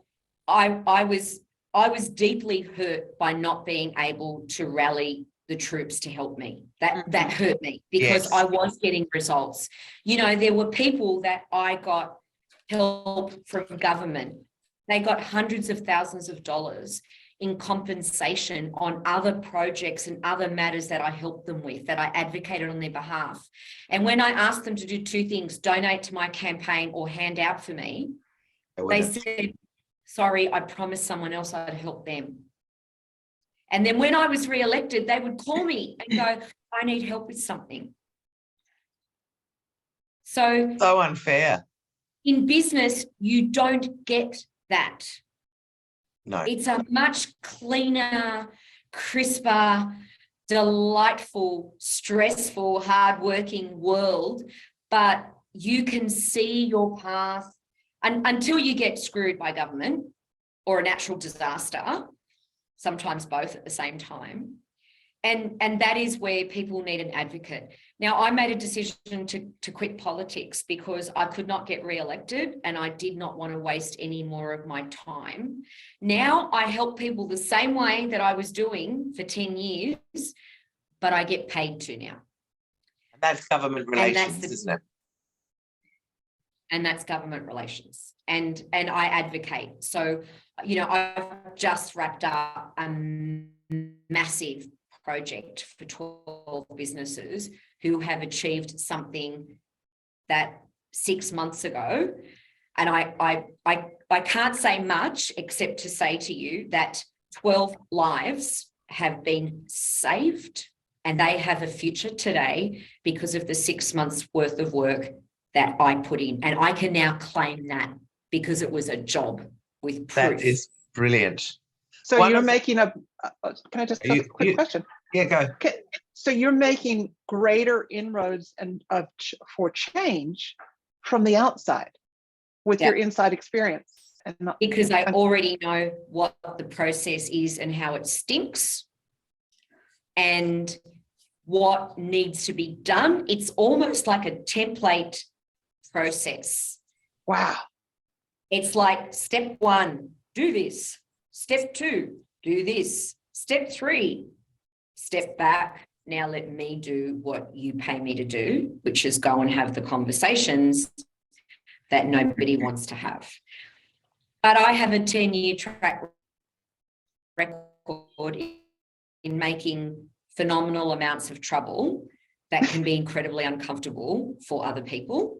[SPEAKER 2] I was deeply hurt by not being able to rally the troops to help me. That hurt me because I was getting results. You know, there were people that I got help from government. They got hundreds of thousands of dollars in compensation on other projects and other matters that I helped them with, that I advocated on their behalf. And when I asked them to do two things, donate to my campaign or hand out for me, they said, sorry, I promised someone else I'd help them. And then when I was re-elected, they would call me and go, I need help with something. So
[SPEAKER 1] unfair.
[SPEAKER 2] In business, you don't get that.
[SPEAKER 1] No.
[SPEAKER 2] It's a much cleaner, crisper, delightful, stressful, hardworking world, but you can see your path until you get screwed by government or a natural disaster, sometimes both at the same time. And that is where people need an advocate. Now, I made a decision to quit politics because I could not get re-elected and I did not want to waste any more of my time. Now I help people the same way that I was doing for 10 years, but I get paid to now.
[SPEAKER 1] That's government relations, isn't it?
[SPEAKER 2] And that's government relations. And I advocate. So, you know, I've just wrapped up a massive project for 12 businesses who have achieved something that 6 months ago. And I can't say much except to say to you that 12 lives have been saved and they have a future today because of the 6 months worth of work that I put in. And I can now claim that because it was a job with proof.
[SPEAKER 1] That is brilliant.
[SPEAKER 7] So you're making a, can I just ask a quick question?
[SPEAKER 1] Yeah, go.
[SPEAKER 7] So you're making greater inroads and for change from the outside with your inside experience. And not,
[SPEAKER 2] because I already know what the process is and how it stinks and what needs to be done. It's almost like a template process.
[SPEAKER 7] Wow.
[SPEAKER 2] It's like step 1, do this. Step 2, do this. Step 3, step back. Now let me do what you pay me to do, which is go and have the conversations that nobody wants to have. But I have a 10-year track record in making phenomenal amounts of trouble that can be incredibly uncomfortable for other people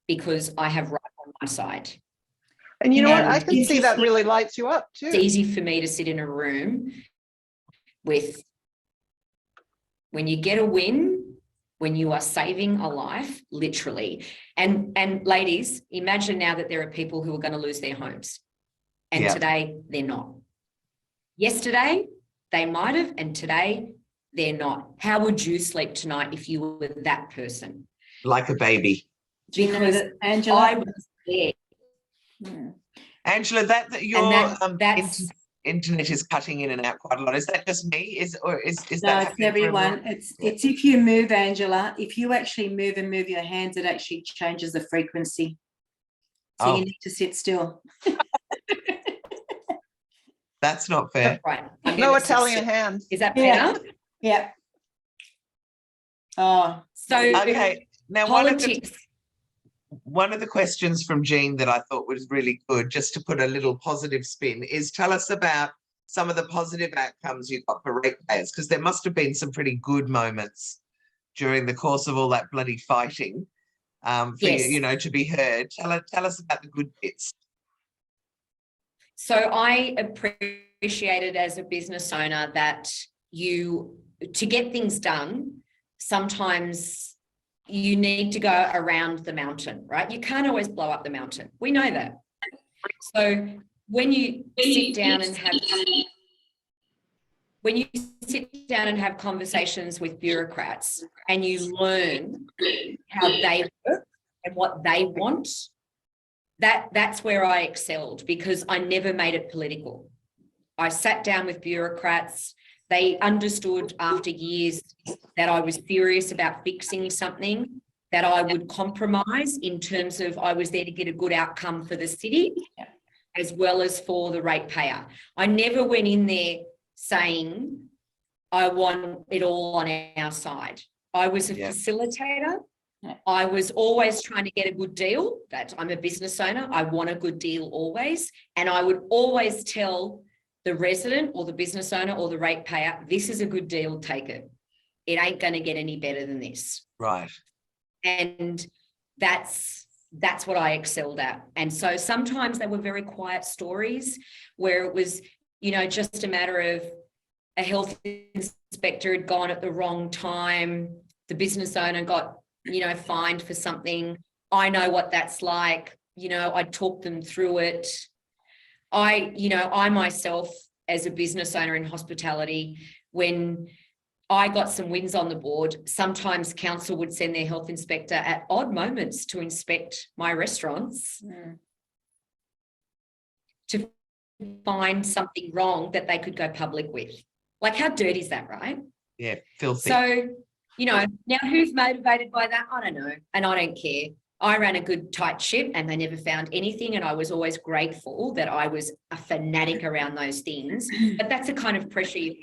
[SPEAKER 2] because I have right on my side.
[SPEAKER 7] And you know what? I can see that really lights you up too.
[SPEAKER 2] It's easy for me to sit in a room with, when you get a win, when you are saving a life, literally. And ladies, imagine now that there are people who are going to lose their homes. And today they're not. Yesterday they might have, and today they're not. How would you sleep tonight if you were that person?
[SPEAKER 1] Like a baby.
[SPEAKER 2] Because
[SPEAKER 6] Angela,
[SPEAKER 2] I was there.
[SPEAKER 1] Angela, your internet is cutting in and out quite a lot. Is that just me? Is
[SPEAKER 6] no,
[SPEAKER 1] that
[SPEAKER 6] it's everyone? It's if you move, Angela, if you actually move and move your hands, it actually changes the frequency. So you need to sit still.
[SPEAKER 1] That's not fair.
[SPEAKER 2] Right.
[SPEAKER 7] No Italian hands.
[SPEAKER 2] Is that better?
[SPEAKER 6] Yeah. Oh,
[SPEAKER 2] so
[SPEAKER 1] okay. Now one of the questions from Jean that I thought was really good, just to put a little positive spin, is tell us about some of the positive outcomes you got for ratepayers, because there must have been some pretty good moments during the course of all that bloody fighting for you know, to be heard. Tell us about the good bits.
[SPEAKER 2] So I appreciated as a business owner that to get things done, sometimes you need to go around the mountain, right? You can't always blow up the mountain. We know that. So when you sit down and have conversations with bureaucrats and you learn how they work and what they want, that's where I excelled, because I never made it political. I sat down with bureaucrats. They understood after years that I was serious about fixing something, that I would compromise in terms of I was there to get a good outcome for the city as well as for the ratepayer. I never went in there saying I want it all on our side. I was a facilitator. I was always trying to get a good deal. That I'm a business owner. I want a good deal always. And I would always tell the resident or the business owner or the ratepayer, this is a good deal, take it. It ain't going to get any better than this.
[SPEAKER 1] Right.
[SPEAKER 2] And that's what I excelled at. And so sometimes they were very quiet stories where it was, just a matter of a health inspector had gone at the wrong time. The business owner got, fined for something. I know what that's like. I talk them through it. I myself, as a business owner in hospitality, when I got some wins on the board, sometimes council would send their health inspector at odd moments to inspect my restaurants to find something wrong that they could go public with. Like, how dirty is that, right?
[SPEAKER 1] Yeah, filthy.
[SPEAKER 2] So, now who's motivated by that? I don't know. And I don't care. I ran a good tight ship and they never found anything. And I was always grateful that I was a fanatic around those things. But that's the kind of pressure you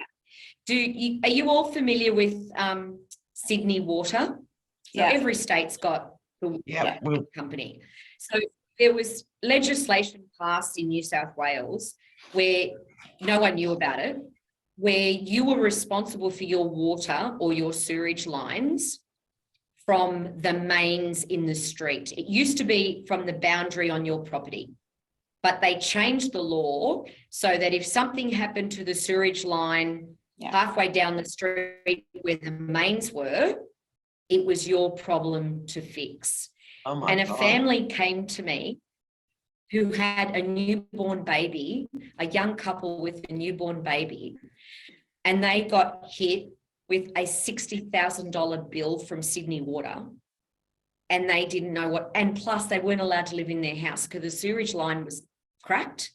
[SPEAKER 2] have. Are you all familiar with Sydney Water? So every state's got the water company. So there was legislation passed in New South Wales where no one knew about it, where you were responsible for your water or your sewerage lines from the mains in the street. It used to be from the boundary on your property, but they changed the law so that if something happened to the sewerage line halfway down the street where the mains were, it was your problem to fix.
[SPEAKER 1] Oh my
[SPEAKER 2] God. A
[SPEAKER 1] God.
[SPEAKER 2] family came to me who had a newborn baby, a young couple with a newborn baby, and they got hit with a $60,000 bill from Sydney Water, and they didn't know what, and plus they weren't allowed to live in their house because the sewage line was cracked.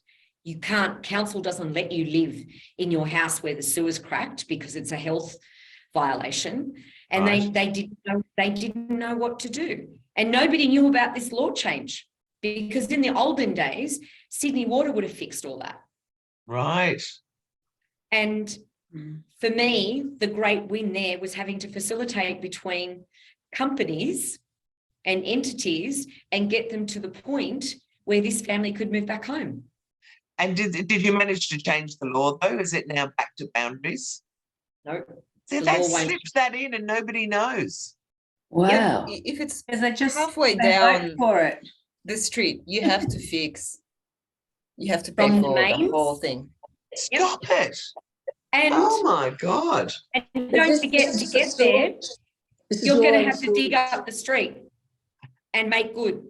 [SPEAKER 2] Council doesn't let you live in your house where the sewer's cracked because it's a health violation. And they didn't know what to do. And nobody knew about this law change because in the olden days, Sydney Water would have fixed all that.
[SPEAKER 1] Right.
[SPEAKER 2] And for me, the great win there was having to facilitate between companies and entities and get them to the point where this family could move back home.
[SPEAKER 1] And did you manage to change the law though? Is it now back to boundaries?
[SPEAKER 2] No.
[SPEAKER 1] So they slipped that in and nobody knows.
[SPEAKER 4] Wow. Yeah, if it's
[SPEAKER 6] just
[SPEAKER 4] halfway down for it, the street, you have to fix. You have to pay for the whole thing.
[SPEAKER 1] Stop it.
[SPEAKER 2] And
[SPEAKER 1] oh my God.
[SPEAKER 2] And don't forget, to get there, you're going to have to dig up the street and make good.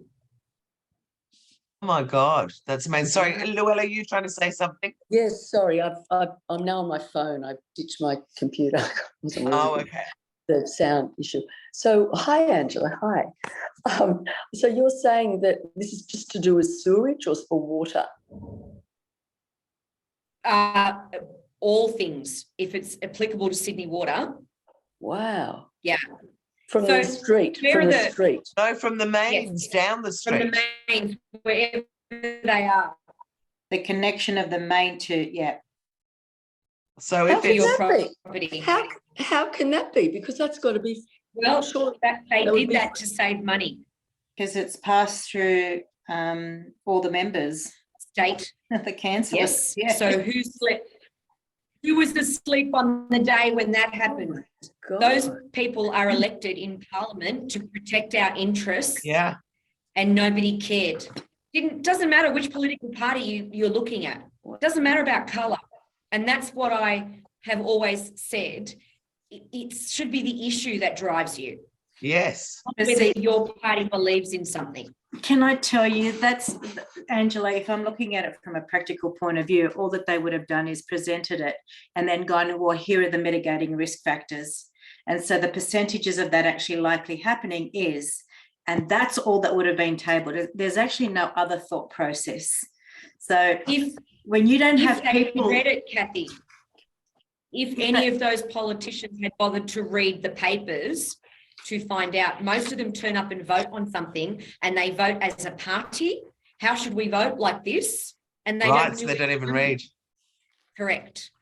[SPEAKER 1] Oh my God, that's amazing. Sorry, Luella, are you trying to say something?
[SPEAKER 8] Yes, sorry, I'm now on my phone. I've ditched my computer.
[SPEAKER 1] Oh, okay.
[SPEAKER 8] The sound issue. So, hi, Angela. Hi. So you're saying that this is just to do with sewerage or for water?
[SPEAKER 2] All things, if it's applicable to Sydney Water.
[SPEAKER 8] Wow.
[SPEAKER 2] Yeah.
[SPEAKER 8] From the street.
[SPEAKER 1] No, from the mains down the street.
[SPEAKER 2] From the mains, wherever they are.
[SPEAKER 6] The connection of the main to,
[SPEAKER 1] So if it's
[SPEAKER 2] your property.
[SPEAKER 8] How can that be? Because that's got to be.
[SPEAKER 2] Well, they did that to save money.
[SPEAKER 6] Because it's passed through all the members.
[SPEAKER 2] State.
[SPEAKER 6] The council.
[SPEAKER 2] Yes. Yeah. So who was asleep on the day when that happened? God. Those people are elected in Parliament to protect our interests.
[SPEAKER 1] Yeah.
[SPEAKER 2] And nobody cared. doesn't matter which political party you're looking at. It doesn't matter about colour. And that's what I have always said. It should be the issue that drives you.
[SPEAKER 1] Yes.
[SPEAKER 2] Whether your party believes in something.
[SPEAKER 6] Can I tell you, that's, Angela, if I'm looking at it from a practical point of view, all that they would have done is presented it and then gone, well, here are the mitigating risk factors. And so the percentages of that actually likely happening is, and that's all that would have been tabled. There's actually no other thought process. So when you don't have people...
[SPEAKER 2] read it, Kathy, if any of those politicians had bothered to read the papers to find out, most of them turn up and vote on something and they vote as a party. How should we vote like this? And they
[SPEAKER 1] don't even read.
[SPEAKER 2] Correct.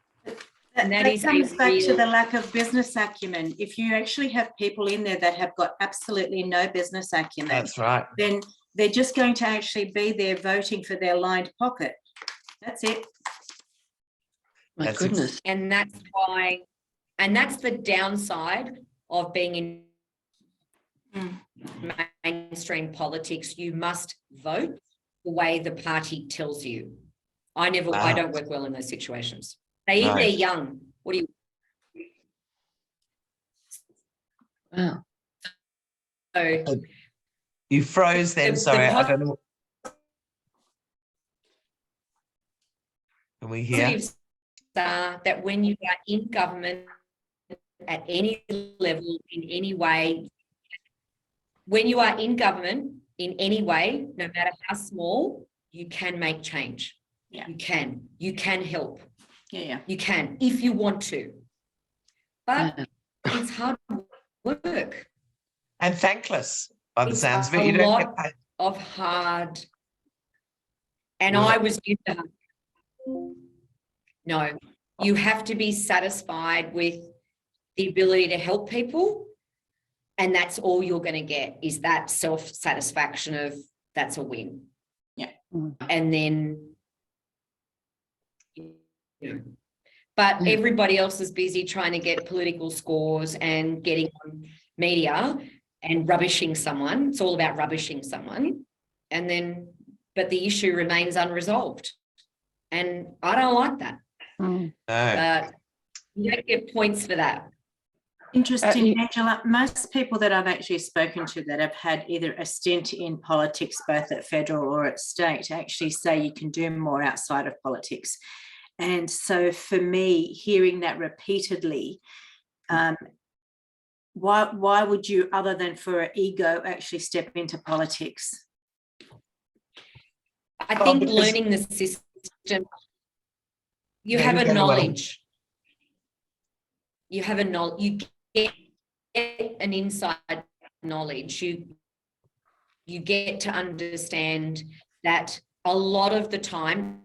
[SPEAKER 6] And that comes back to the lack of business acumen. If you actually have people in there that have got absolutely no business acumen,
[SPEAKER 1] that's right,
[SPEAKER 6] then they're just going to actually be there voting for their lined pocket. That's it.
[SPEAKER 8] My goodness.
[SPEAKER 2] And that's why, and that's the downside of being in mainstream politics. You must vote the way the party tells you. I don't work well in those situations. They're young. What do you?
[SPEAKER 8] Wow.
[SPEAKER 2] So
[SPEAKER 1] you froze then. Sorry, I don't know. Can we hear?
[SPEAKER 2] That when you are in government at any level, in any way, when you are in government in any way, no matter how small, you can make change.
[SPEAKER 6] Yeah.
[SPEAKER 2] You can help.
[SPEAKER 6] Yeah.
[SPEAKER 2] You can, if you want to. But it's hard work.
[SPEAKER 1] And thankless, by the sounds of it. You don't get paid.
[SPEAKER 2] Of hard. And I was used to hard. No, you have to be satisfied with the ability to help people. And that's all you're going to get, is that self-satisfaction of that's a win.
[SPEAKER 6] Yeah.
[SPEAKER 2] And then, but everybody else is busy trying to get political scores and getting on media and rubbishing someone. It's all about rubbishing someone. And then, but the issue remains unresolved. And I don't like that.
[SPEAKER 1] No.
[SPEAKER 2] You don't get points for that.
[SPEAKER 6] Interesting, Angela. Most people that I've actually spoken to that have had either a stint in politics, both at federal or at state, actually say you can do more outside of politics. And so for me, hearing that repeatedly, why would you, other than for an ego, actually step into politics?
[SPEAKER 2] I think learning the system, you have a knowledge. You have a knowledge. You get an inside knowledge. You get to understand that a lot of the time,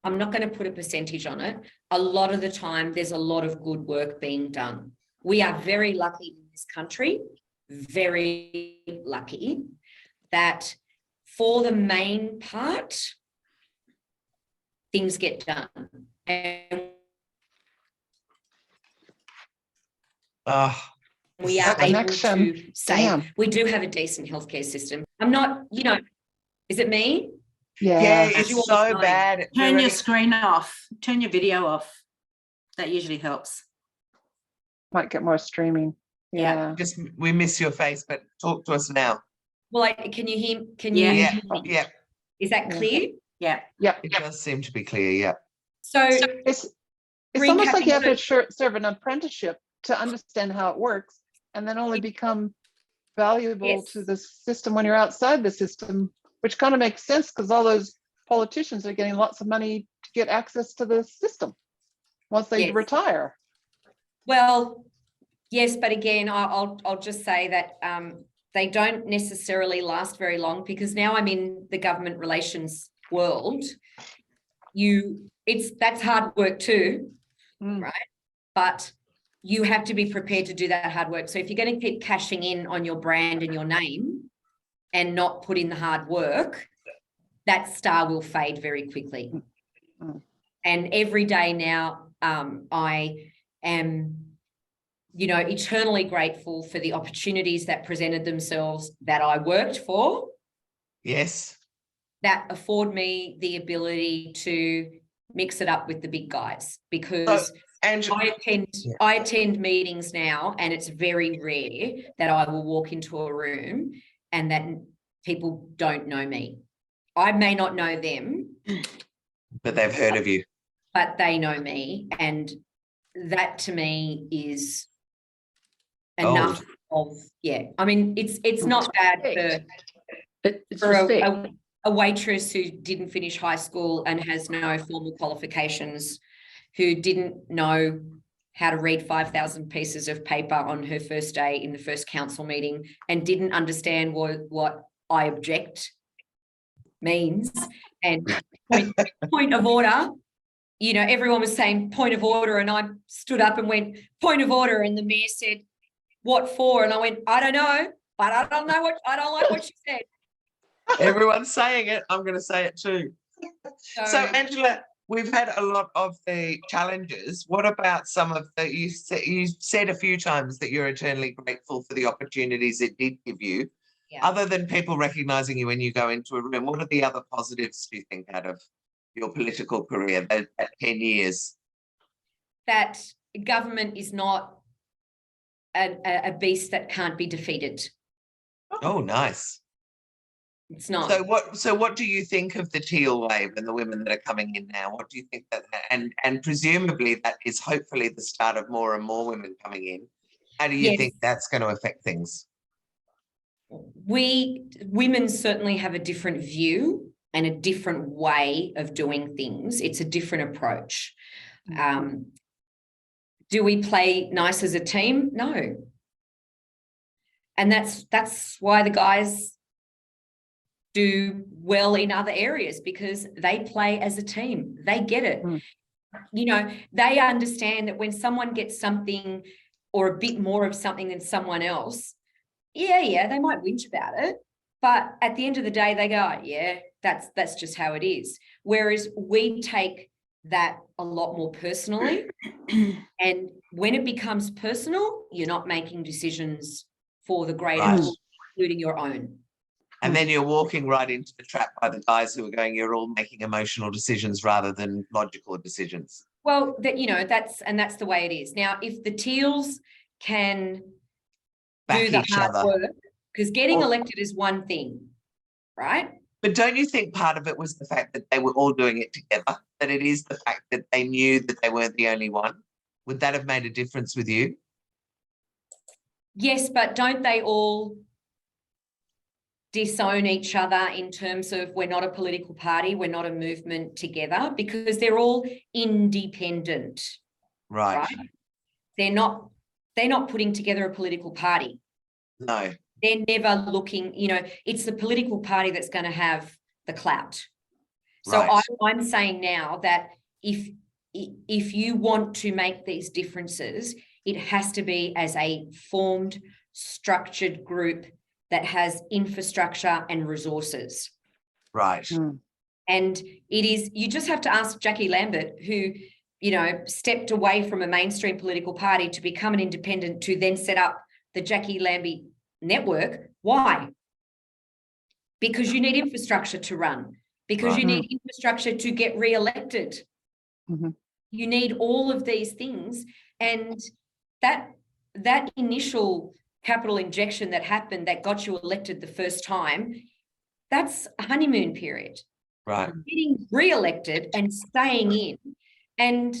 [SPEAKER 2] I'm not going to put a percentage on it, a lot of the time there's a lot of good work being done. We are very lucky in this country, very lucky, that for the main part, things get done. And we are able to say we do have a decent healthcare system. I'm not, is it me?
[SPEAKER 1] Yeah, it's so bad.
[SPEAKER 6] Turn your screen off. Turn your video off. That usually helps.
[SPEAKER 7] Might get more streaming. Yeah.
[SPEAKER 1] Just we miss your face, but talk to us now.
[SPEAKER 2] Well, can you hear? Can you?
[SPEAKER 1] Yeah.
[SPEAKER 2] Is that clear?
[SPEAKER 6] Yeah.
[SPEAKER 1] It does seem to be clear. Yeah.
[SPEAKER 7] So it's almost like you have to serve an apprenticeship to understand how it works, and then only become valuable to the system when you're outside the system, which kind of makes sense because all those politicians are getting lots of money to get access to the system once they retire.
[SPEAKER 2] Well, yes, but again, I'll just say that they don't necessarily last very long, because now I'm in the government relations world. That's hard work too, right? But you have to be prepared to do that hard work. So if you're going to keep cashing in on your brand and your name and not put in the hard work, that star will fade very quickly. And every day now, I am, eternally grateful for the opportunities that presented themselves that I worked for.
[SPEAKER 1] Yes.
[SPEAKER 2] that afford me the ability to mix it up with the big guys, because I attend meetings now, and it's very rare that I will walk into a room and that people don't know me. I may not know them,
[SPEAKER 1] but they've heard of you.
[SPEAKER 2] But they know me, and that to me is enough of, yeah. I mean, it's not bad for a waitress who didn't finish high school and has no formal qualifications, who didn't know how to read 5,000 pieces of paper on her first day in the first council meeting, and didn't understand what I object means. And point of order, you know, everyone was saying point of order, and I stood up and went, point of order, and the mayor said, what for? And I went, I don't know, but I don't like what she said.
[SPEAKER 1] Everyone's saying it. I'm going to say it too. So Angela, we've had a lot of the challenges. What about some of the, you said a few times that you're eternally grateful for the opportunities it did give you. Yeah. Other than people recognising you when you go into a room, what are the other positives, do you think, out of your political career, that 10 years?
[SPEAKER 2] That government is not a beast that can't be defeated.
[SPEAKER 1] Oh, nice.
[SPEAKER 2] It's not.
[SPEAKER 1] So what do you think of the teal wave and the women that are coming in now? What do you think that, and presumably that is hopefully the start of more and more women coming in. How do you think that's going to affect things?
[SPEAKER 2] Women certainly have a different view and a different way of doing things. It's a different approach. Do we play nice as a team? No. And that's why the guys do well in other areas, because they play as a team. They get it. You know, they understand that when someone gets something or a bit more of something than someone else, yeah, they might whinge about it, but at the end of the day, they go, oh, yeah, that's just how it is. Whereas we take that a lot more personally, and when it becomes personal, you're not making decisions for the greater, including your own.
[SPEAKER 1] And then you're walking right into the trap by the guys who are going, you're all making emotional decisions rather than logical decisions.
[SPEAKER 2] Well, that's the way it is. Now, if the Teals can do the hard work, because getting elected is one thing, right?
[SPEAKER 1] But don't you think part of it was the fact that they were all doing it together, that it is the fact that they knew that they weren't the only one? Would that have made a difference with you?
[SPEAKER 2] Yes, but don't they all disown each other in terms of, we're not a political party, we're not a movement together, because they're all independent.
[SPEAKER 1] Right?
[SPEAKER 2] They're not putting together a political party.
[SPEAKER 1] No.
[SPEAKER 2] They're never looking, you know, it's the political party that's going to have the clout. So I'm saying now that if you want to make these differences, it has to be as a formed, structured group that has infrastructure and resources.
[SPEAKER 1] Right.
[SPEAKER 2] And it is, you just have to ask Jackie Lambert, who, you know, stepped away from a mainstream political party to become an independent, to then set up the Jackie Lambie network. Why? Because you need infrastructure to run, because you need infrastructure to get re-elected. You need all of these things. And that initial capital injection that happened, that got you elected the first time, that's a honeymoon period.
[SPEAKER 1] Right.
[SPEAKER 2] Getting re-elected and staying in. And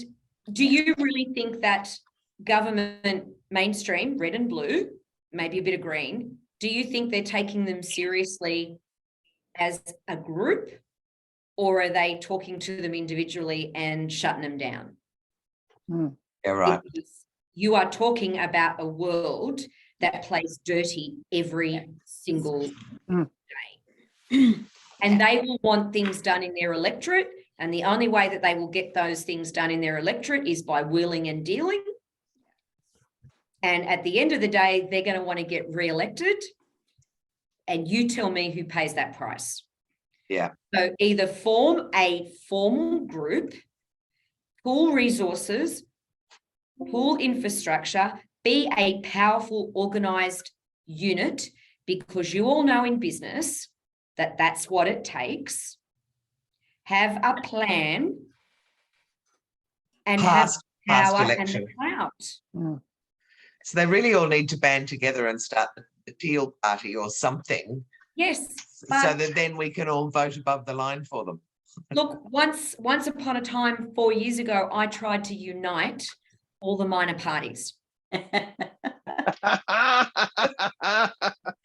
[SPEAKER 2] do you really think that government mainstream, red and blue, maybe a bit of green, do you think they're taking them seriously as a group, or are they talking to them individually and shutting them down?
[SPEAKER 1] Yeah, right.
[SPEAKER 2] Because you are talking about a world that plays dirty every single day. And they will want things done in their electorate, and the only way that they will get those things done in their electorate is by wheeling and dealing. And at the end of the day, they're going to want to get re-elected, and you tell me who pays that price.
[SPEAKER 1] Yeah.
[SPEAKER 2] So either form a formal group, pool resources, pool infrastructure, be a powerful, organised unit, because you all know in business that that's what it takes, have a plan, and have power and the clout.
[SPEAKER 1] So they really all need to band together and start the Teal Party or something.
[SPEAKER 2] Yes.
[SPEAKER 1] So that then we can all vote above the line for them.
[SPEAKER 2] Look, once upon a time, 4 years ago, I tried to unite all the minor parties.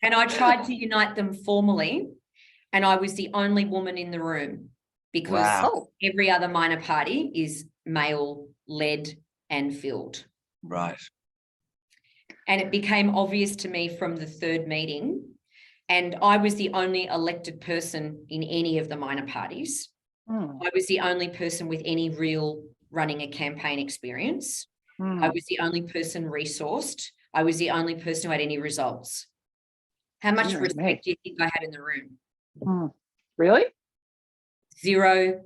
[SPEAKER 2] And I tried to unite them formally, and I was the only woman in the room because every other minor party is male-led and filled.
[SPEAKER 1] Right.
[SPEAKER 2] And it became obvious to me from the third meeting, and I was the only elected person in any of the minor parties. I was the only person with any real running a campaign experience. I was the only person resourced. I was the only person who had any results. How much respect do you think I had in the room?
[SPEAKER 7] Really?
[SPEAKER 2] Zero.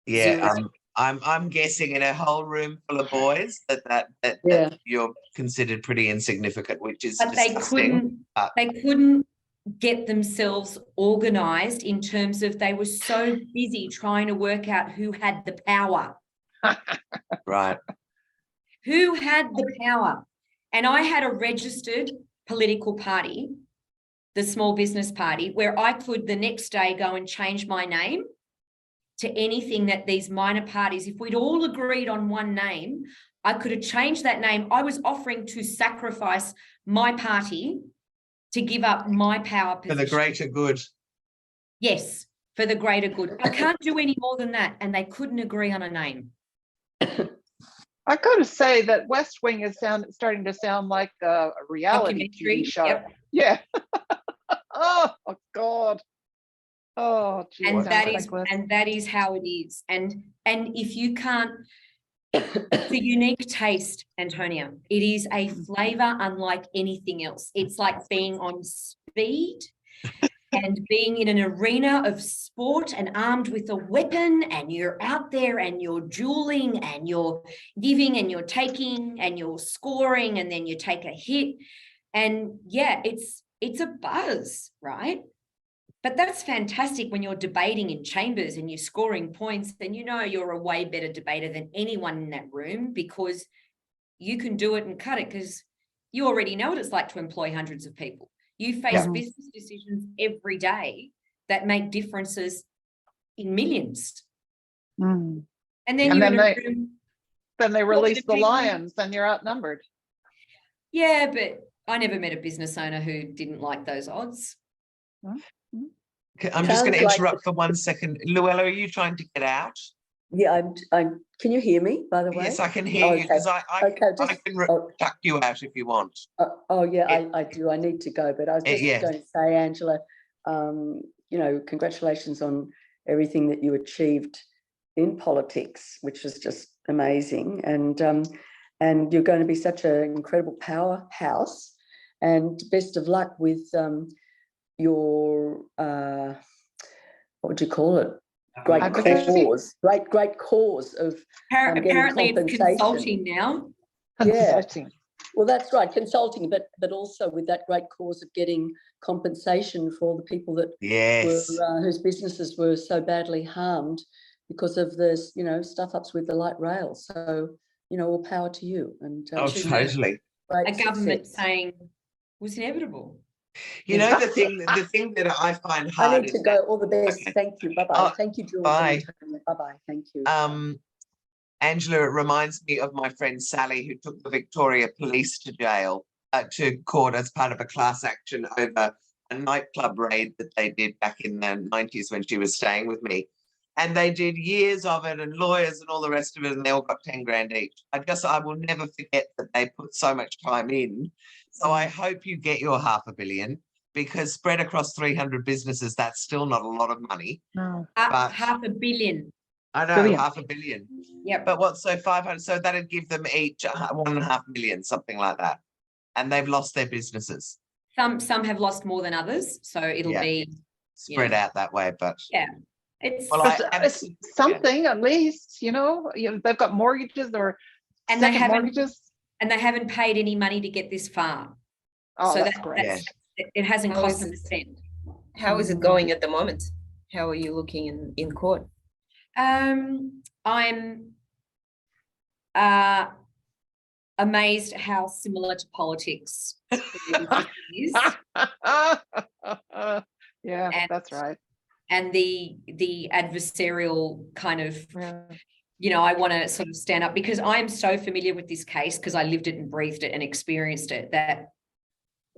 [SPEAKER 1] Yeah.
[SPEAKER 2] Zero.
[SPEAKER 1] I'm guessing in a whole room full of boys that you're considered pretty insignificant, which is disgusting.
[SPEAKER 2] They couldn't get themselves organized in terms of they were so busy trying to work out who had the power.
[SPEAKER 1] Right.
[SPEAKER 2] Who had the power? And I had a registered political party, the Small Business Party, where I could the next day go and change my name to anything that these minor parties, if we'd all agreed on one name, I could have changed that name. I was offering to sacrifice my party to give up my power position.
[SPEAKER 1] For the greater good.
[SPEAKER 2] Yes, for the greater good. I can't do any more than that. And they couldn't agree on a name.
[SPEAKER 7] I got to say that West Wing is starting to sound like a reality TV show.
[SPEAKER 2] Yep.
[SPEAKER 7] Yeah. Oh God. Oh, geez.
[SPEAKER 2] And that is how it is. And if you can't, it's a unique taste, Antonia. It is a flavor unlike anything else. It's like being on speed and being in an arena of sport and armed with a weapon, and you're out there and you're dueling and you're giving and you're taking and you're scoring, and then you take a hit. And yeah, it's a buzz, right? But that's fantastic when you're debating in chambers and you're scoring points, then you know you're a way better debater than anyone in that room, because you can do it and cut it, because you already know what it's like to employ hundreds of people. You face business decisions every day that make differences in millions. And then
[SPEAKER 7] then they release the lions and you're outnumbered.
[SPEAKER 2] Yeah, but I never met a business owner who didn't like those odds.
[SPEAKER 1] I'm just going to interrupt for 1 second. Luella, are you trying to get out?
[SPEAKER 8] Yeah, I'm. Can you hear me, by the way?
[SPEAKER 1] Yes, I can hear you, because I can tuck you out if you want.
[SPEAKER 8] I do. I need to go, but I was just going to say, Angela, congratulations on everything that you achieved in politics, which was just amazing. And you're going to be such an incredible powerhouse. And best of luck with your what would you call it? Great cause of
[SPEAKER 2] apparently it's consulting now.
[SPEAKER 7] Consulting.
[SPEAKER 8] Well, that's right, consulting, but also with that great cause of getting compensation for all the people that were, whose businesses were so badly harmed because of this, stuff ups with the light rail. So, all power to you. And
[SPEAKER 1] totally.
[SPEAKER 2] A government saying it was inevitable.
[SPEAKER 1] The thing that I find hard.
[SPEAKER 8] I need to go. All the best. Okay. Thank you. Bye-bye. Thank you, Jules.
[SPEAKER 1] Bye.
[SPEAKER 8] Bye-bye. Thank you.
[SPEAKER 1] Angela, it reminds me of my friend Sally, who took the Victoria Police to court as part of a class action over a nightclub raid that they did back in the 90s when she was staying with me. And they did years of it, and lawyers and all the rest of it, and they all got 10 grand each. I will never forget that they put so much time in. So I hope you get your $500 million, because spread across 300 businesses, that's still not a lot of money.
[SPEAKER 7] No.
[SPEAKER 1] But
[SPEAKER 2] $500 million.
[SPEAKER 1] I know, $500 million.
[SPEAKER 2] Yeah.
[SPEAKER 1] But so 500, so that'd give them each 1.5 million, something like that. And they've lost their businesses.
[SPEAKER 2] Some have lost more than others. So it'll be
[SPEAKER 1] spread out that way, but
[SPEAKER 2] it's
[SPEAKER 7] something at least, they've got mortgages
[SPEAKER 2] and they haven't paid any money to get this far.
[SPEAKER 7] Oh,
[SPEAKER 2] so
[SPEAKER 7] that's great.
[SPEAKER 2] It hasn't cost them a cent.
[SPEAKER 4] How is it going at the moment? How are you looking in court?
[SPEAKER 2] I'm amazed how similar to politics it is.
[SPEAKER 7] Yeah, that's right.
[SPEAKER 2] And the adversarial kind of, you know, I want to sort of stand up because I am so familiar with this case because I lived it and breathed it and experienced it that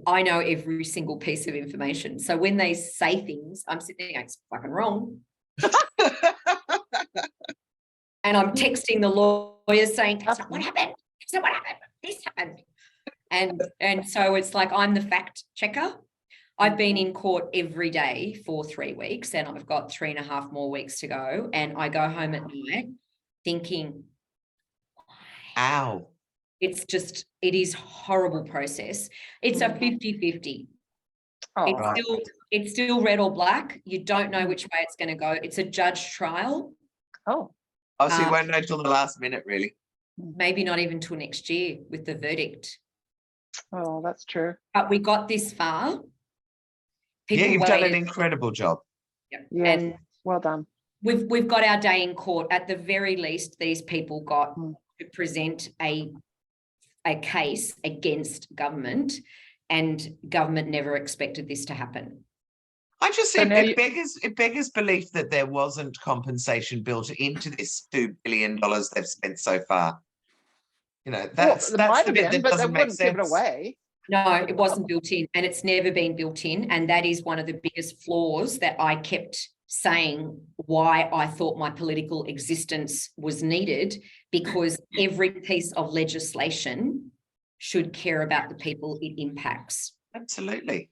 [SPEAKER 2] I know every single piece of information. So when they say things, I'm sitting there, it's fucking wrong. And I'm texting the lawyers saying, that's not what happened. That's not what happened. This happened. And so it's like I'm the fact checker. I've been in court every day for 3 weeks and I've got 3.5 more weeks to go. And I go home at night thinking,
[SPEAKER 1] ow.
[SPEAKER 2] It's just, it is horrible process. It's a 50-50.
[SPEAKER 7] Oh,
[SPEAKER 2] It's still red or black. You don't know which way it's going to go. It's a judge trial.
[SPEAKER 7] Oh,
[SPEAKER 1] so you won't know till the last minute, really.
[SPEAKER 2] Maybe not even till next year with the verdict.
[SPEAKER 7] oh, that's true.
[SPEAKER 2] But we got this far.
[SPEAKER 1] Yeah, you've done an incredible job.
[SPEAKER 2] Yeah.
[SPEAKER 7] Yes,
[SPEAKER 2] And
[SPEAKER 7] well done.
[SPEAKER 2] we've got our day in court. At the very least, these people got to present a case against government, and government never expected this to happen.
[SPEAKER 1] I just think it beggars belief that there wasn't compensation built into this $2 billion they've spent so far. You know, that's the bit that doesn't make sense.
[SPEAKER 7] Give it away.
[SPEAKER 2] No, it wasn't built in, and it's never been built in. And that is one of the biggest flaws that I kept saying why I thought my political existence was needed, because every piece of legislation should care about the people it impacts.
[SPEAKER 1] Absolutely.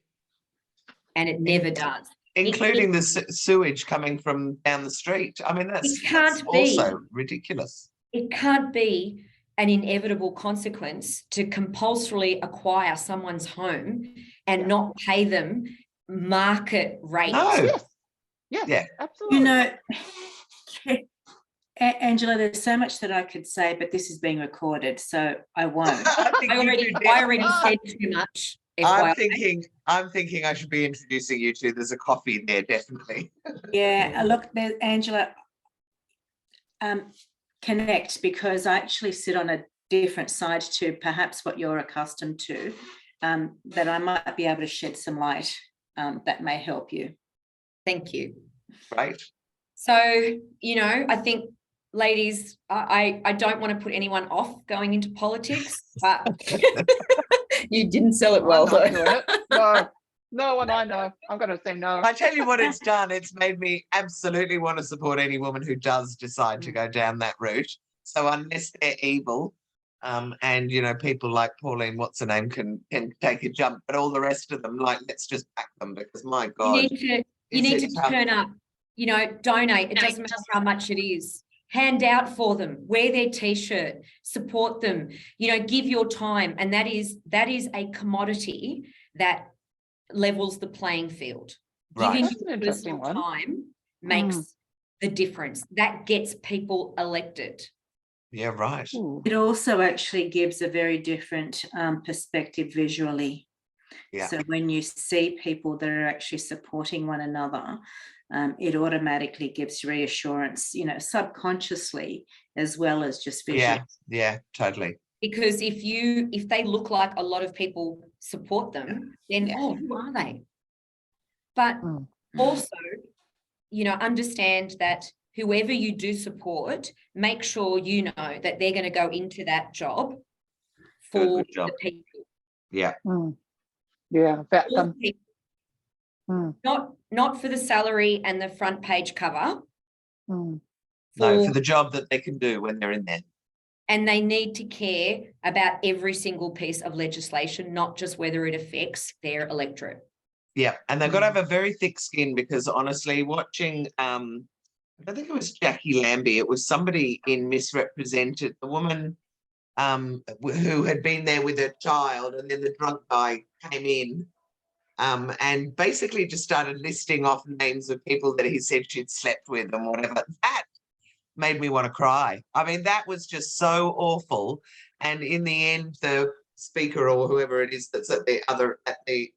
[SPEAKER 2] And it never does.
[SPEAKER 1] Including the sewage coming from down the street. I mean, that's also ridiculous.
[SPEAKER 2] It can't be an inevitable consequence to compulsorily acquire someone's home and not pay them market rate.
[SPEAKER 1] No.
[SPEAKER 7] Yes, absolutely.
[SPEAKER 6] You know, Angela, there's so much that I could say, but this is being recorded, so I won't.
[SPEAKER 2] I already said too much.
[SPEAKER 1] I'm thinking I should be introducing you to. There's a coffee there, definitely.
[SPEAKER 6] Yeah, look, Angela, connect, because I actually sit on a different side to perhaps what you're accustomed to, that I might be able to shed some light that may help you.
[SPEAKER 2] Thank you.
[SPEAKER 1] Right.
[SPEAKER 2] So, you know, I think, ladies, I don't want to put anyone off going into politics, but
[SPEAKER 4] you didn't sell it well, though.
[SPEAKER 7] No, and I know. I'm going to say no.
[SPEAKER 1] I tell you what it's done. It's made me absolutely want to support any woman who does decide to go down that route. So unless they're evil, and, you know, people like Pauline, what's her name, can take a jump, but all the rest of them, like, let's just back them, because my God.
[SPEAKER 2] You need to turn up, you know, donate. It doesn't matter how much it is. Hand out for them, wear their T-shirt, support them, you know, give your time. And that is a commodity that levels the playing field.
[SPEAKER 1] Right.
[SPEAKER 2] Giving your personal time makes the difference. That gets people elected.
[SPEAKER 1] Yeah, right.
[SPEAKER 6] It also actually gives a very different perspective visually.
[SPEAKER 1] Yeah.
[SPEAKER 6] So when you see people that are actually supporting one another, it automatically gives reassurance, you know, subconsciously as well as just visually.
[SPEAKER 1] Yeah, totally.
[SPEAKER 2] Because if they look like a lot of people support them, then who are they? But also, you know, understand that whoever you do support, make sure you know that they're going to go into that job for the people.
[SPEAKER 1] Yeah.
[SPEAKER 7] Yeah,
[SPEAKER 2] not for the salary and the front page cover.
[SPEAKER 1] No, for the job that they can do when they're in there.
[SPEAKER 2] And they need to care about every single piece of legislation, not just whether it affects their electorate.
[SPEAKER 1] Yeah, and they've got to have a very thick skin, because honestly, watching, I don't think it was Jackie Lambie, it was somebody in Misrepresented, the woman who had been there with her child, and then the drunk guy came in and basically just started listing off names of people that he said she'd slept with and whatever. That made me want to cry. I mean, that was just so awful. And in the end, the speaker or whoever it is that's at the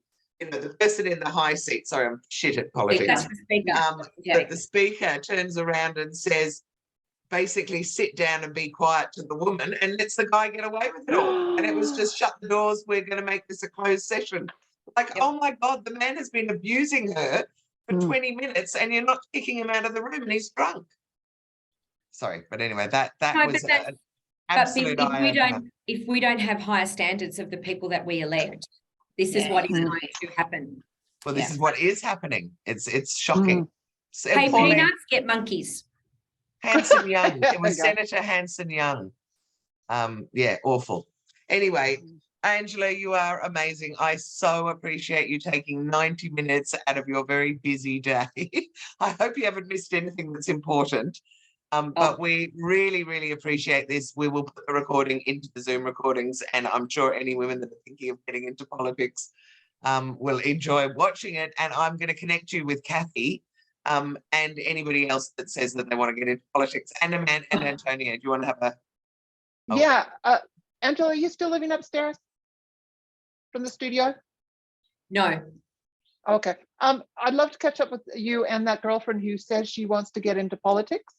[SPEAKER 1] you know, the person in the high seat, sorry, I'm shit at politics.
[SPEAKER 2] That's the speaker.
[SPEAKER 1] That the speaker turns around and says, basically sit down and be quiet to the woman, and lets the guy get away with it all. And it was just shut the doors, we're going to make this a closed session. Like, oh my God, the man has been abusing her for 20 minutes and you're not kicking him out of the room and he's drunk. Sorry, but anyway, that was an absolute eye-opener.
[SPEAKER 2] If we don't have higher standards of the people that we elect, this is what is going to happen.
[SPEAKER 1] Well, this is what is happening. It's shocking.
[SPEAKER 2] Hey, peanuts, get monkeys.
[SPEAKER 1] Hanson Young. It was Senator Hanson Young. Yeah, awful. Anyway, Angela, you are amazing. I so appreciate you taking 90 minutes out of your very busy day. I hope you haven't missed anything that's important. But we really, really appreciate this. We will put the recording into the Zoom recordings, and I'm sure any women that are thinking of getting into politics will enjoy watching it. And I'm going to connect you with Kathy and anybody else that says that they want to get into politics. And Amanda and Antonia, do you want to have a...
[SPEAKER 7] Oh. Yeah. Angela, are you still living upstairs from the studio?
[SPEAKER 2] No.
[SPEAKER 7] Okay. I'd love to catch up with you and that girlfriend who says she wants to get into politics.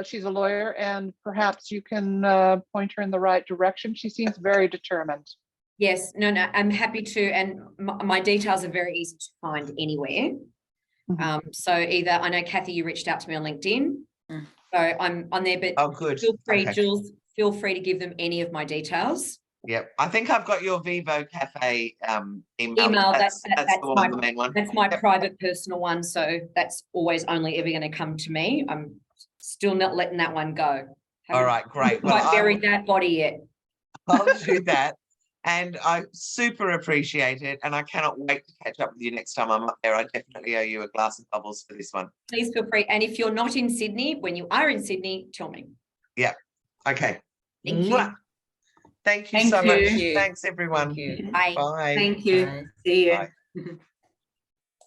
[SPEAKER 7] She's a lawyer, and perhaps you can point her in the right direction. She seems very determined.
[SPEAKER 2] Yes, no, I'm happy to. And my details are very easy to find anywhere. So either, I know, Kathy, you reached out to me on LinkedIn. So I'm on there, but
[SPEAKER 1] good.
[SPEAKER 2] Feel free, Jules, feel free to give them any of my details.
[SPEAKER 1] Yep. I think I've got your Vivo Cafe email.
[SPEAKER 2] That's
[SPEAKER 1] the main one.
[SPEAKER 2] That's my private personal one. So that's always only ever going to come to me. I'm still not letting that one go.
[SPEAKER 1] All right, great.
[SPEAKER 2] Well, I buried that body yet.
[SPEAKER 1] I'll do that. And I super appreciate it. And I cannot wait to catch up with you next time I'm up there. I definitely owe you a glass of bubbles for this one.
[SPEAKER 2] Please feel free. And if you're not in Sydney, when you are in Sydney, tell me.
[SPEAKER 1] Yeah. Okay.
[SPEAKER 2] Thank you.
[SPEAKER 1] Thank you so much. Thanks, everyone.
[SPEAKER 2] Bye.
[SPEAKER 1] Bye.
[SPEAKER 6] Thank you.
[SPEAKER 1] Bye.
[SPEAKER 6] See you.
[SPEAKER 1] Bye.